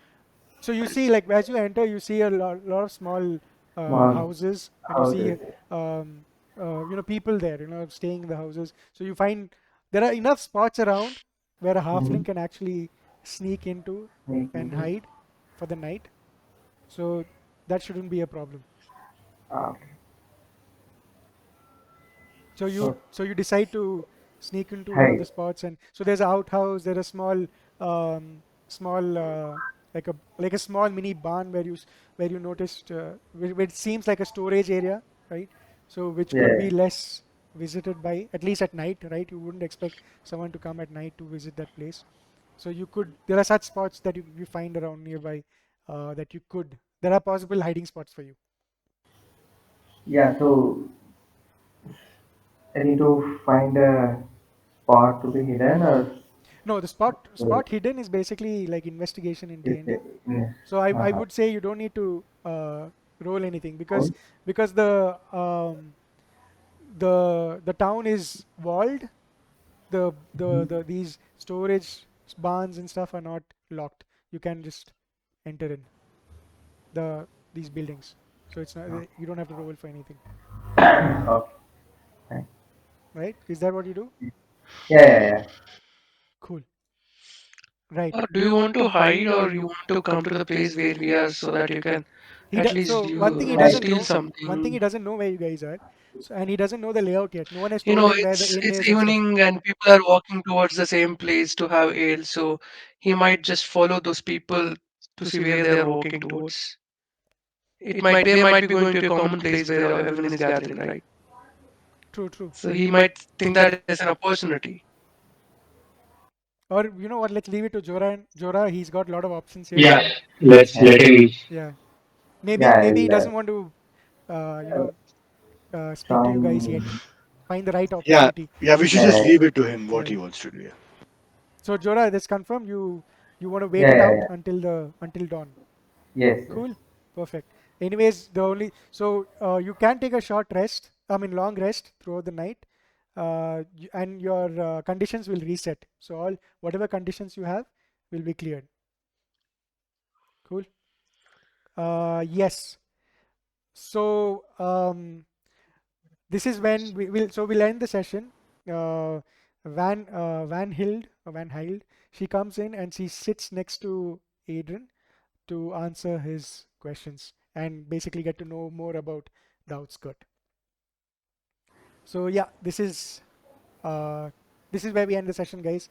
So you see, like as you enter, you see a lot of small small houses, and you see houses, people there, staying in the houses. So you find there are enough spots around where a mm-hmm. halfling can actually sneak into Sneak and into. hide for the night. So that shouldn't be a problem. Okay. So So you decide to sneak into one of the hide. spots, and so there's an outhouse. There's a small like a small mini barn where you noticed where it seems like a storage area, right? So which could Yeah. be less visited by, at least at night, right? You wouldn't expect someone to come at night to visit that place. So there are such spots that you find around nearby that there are possible hiding spots for you. Yeah. So I need to find a spot to be hidden, or No, the spot hidden is basically like investigation in is D&D. it? Yeah. So I Uh-huh. would say you don't need to roll anything because Cool. because the town is walled. The these storage barns and stuff are not locked. You can just enter in these buildings. So it's not you don't have to roll for anything, Okay. Fine. right? Is that what you do? Yeah. Yeah. Yeah. Cool. Right. Do you want to hide or you want to come to the place where we are so that you can at least So one thing he you Hide. doesn't steal know, one thing he something? doesn't know where you guys are, so, and he doesn't know the layout yet. No one has You told know, him where the inn it's is and stuff. evening and people are walking towards the same place to have ale, so he might just follow those people to see where they are walking towards. It might They might be going to a common place where everyone is gathering, right? True, true. So he might think that as an opportunity. Or you know what? Let's leave it to Jora. And Jora, he's got a lot of options here. Yeah, So let's Yeah. let him. yeah, maybe Yeah. maybe he I'll doesn't want to, uh, you know, speak to you guys yet. join. Find the right Yeah, opportunity. yeah. We should just Yeah. leave it to him what Yeah. he wants to do. Yeah. So Jora, that's confirmed. You want to wait Yeah. it Yeah. out Yeah. until dawn. Yes. Yes. Cool. Perfect. Anyways, you can take a short rest. I mean, long rest throughout the night, and your conditions will reset. So all whatever conditions you have will be cleared. Cool. Yes. So this is when we'll end the session. Uh, Van Hild, she comes in and she sits next to Adrian to answer his questions and basically get to know more about the outskirt. So yeah, uh, this is where we end the session, guys.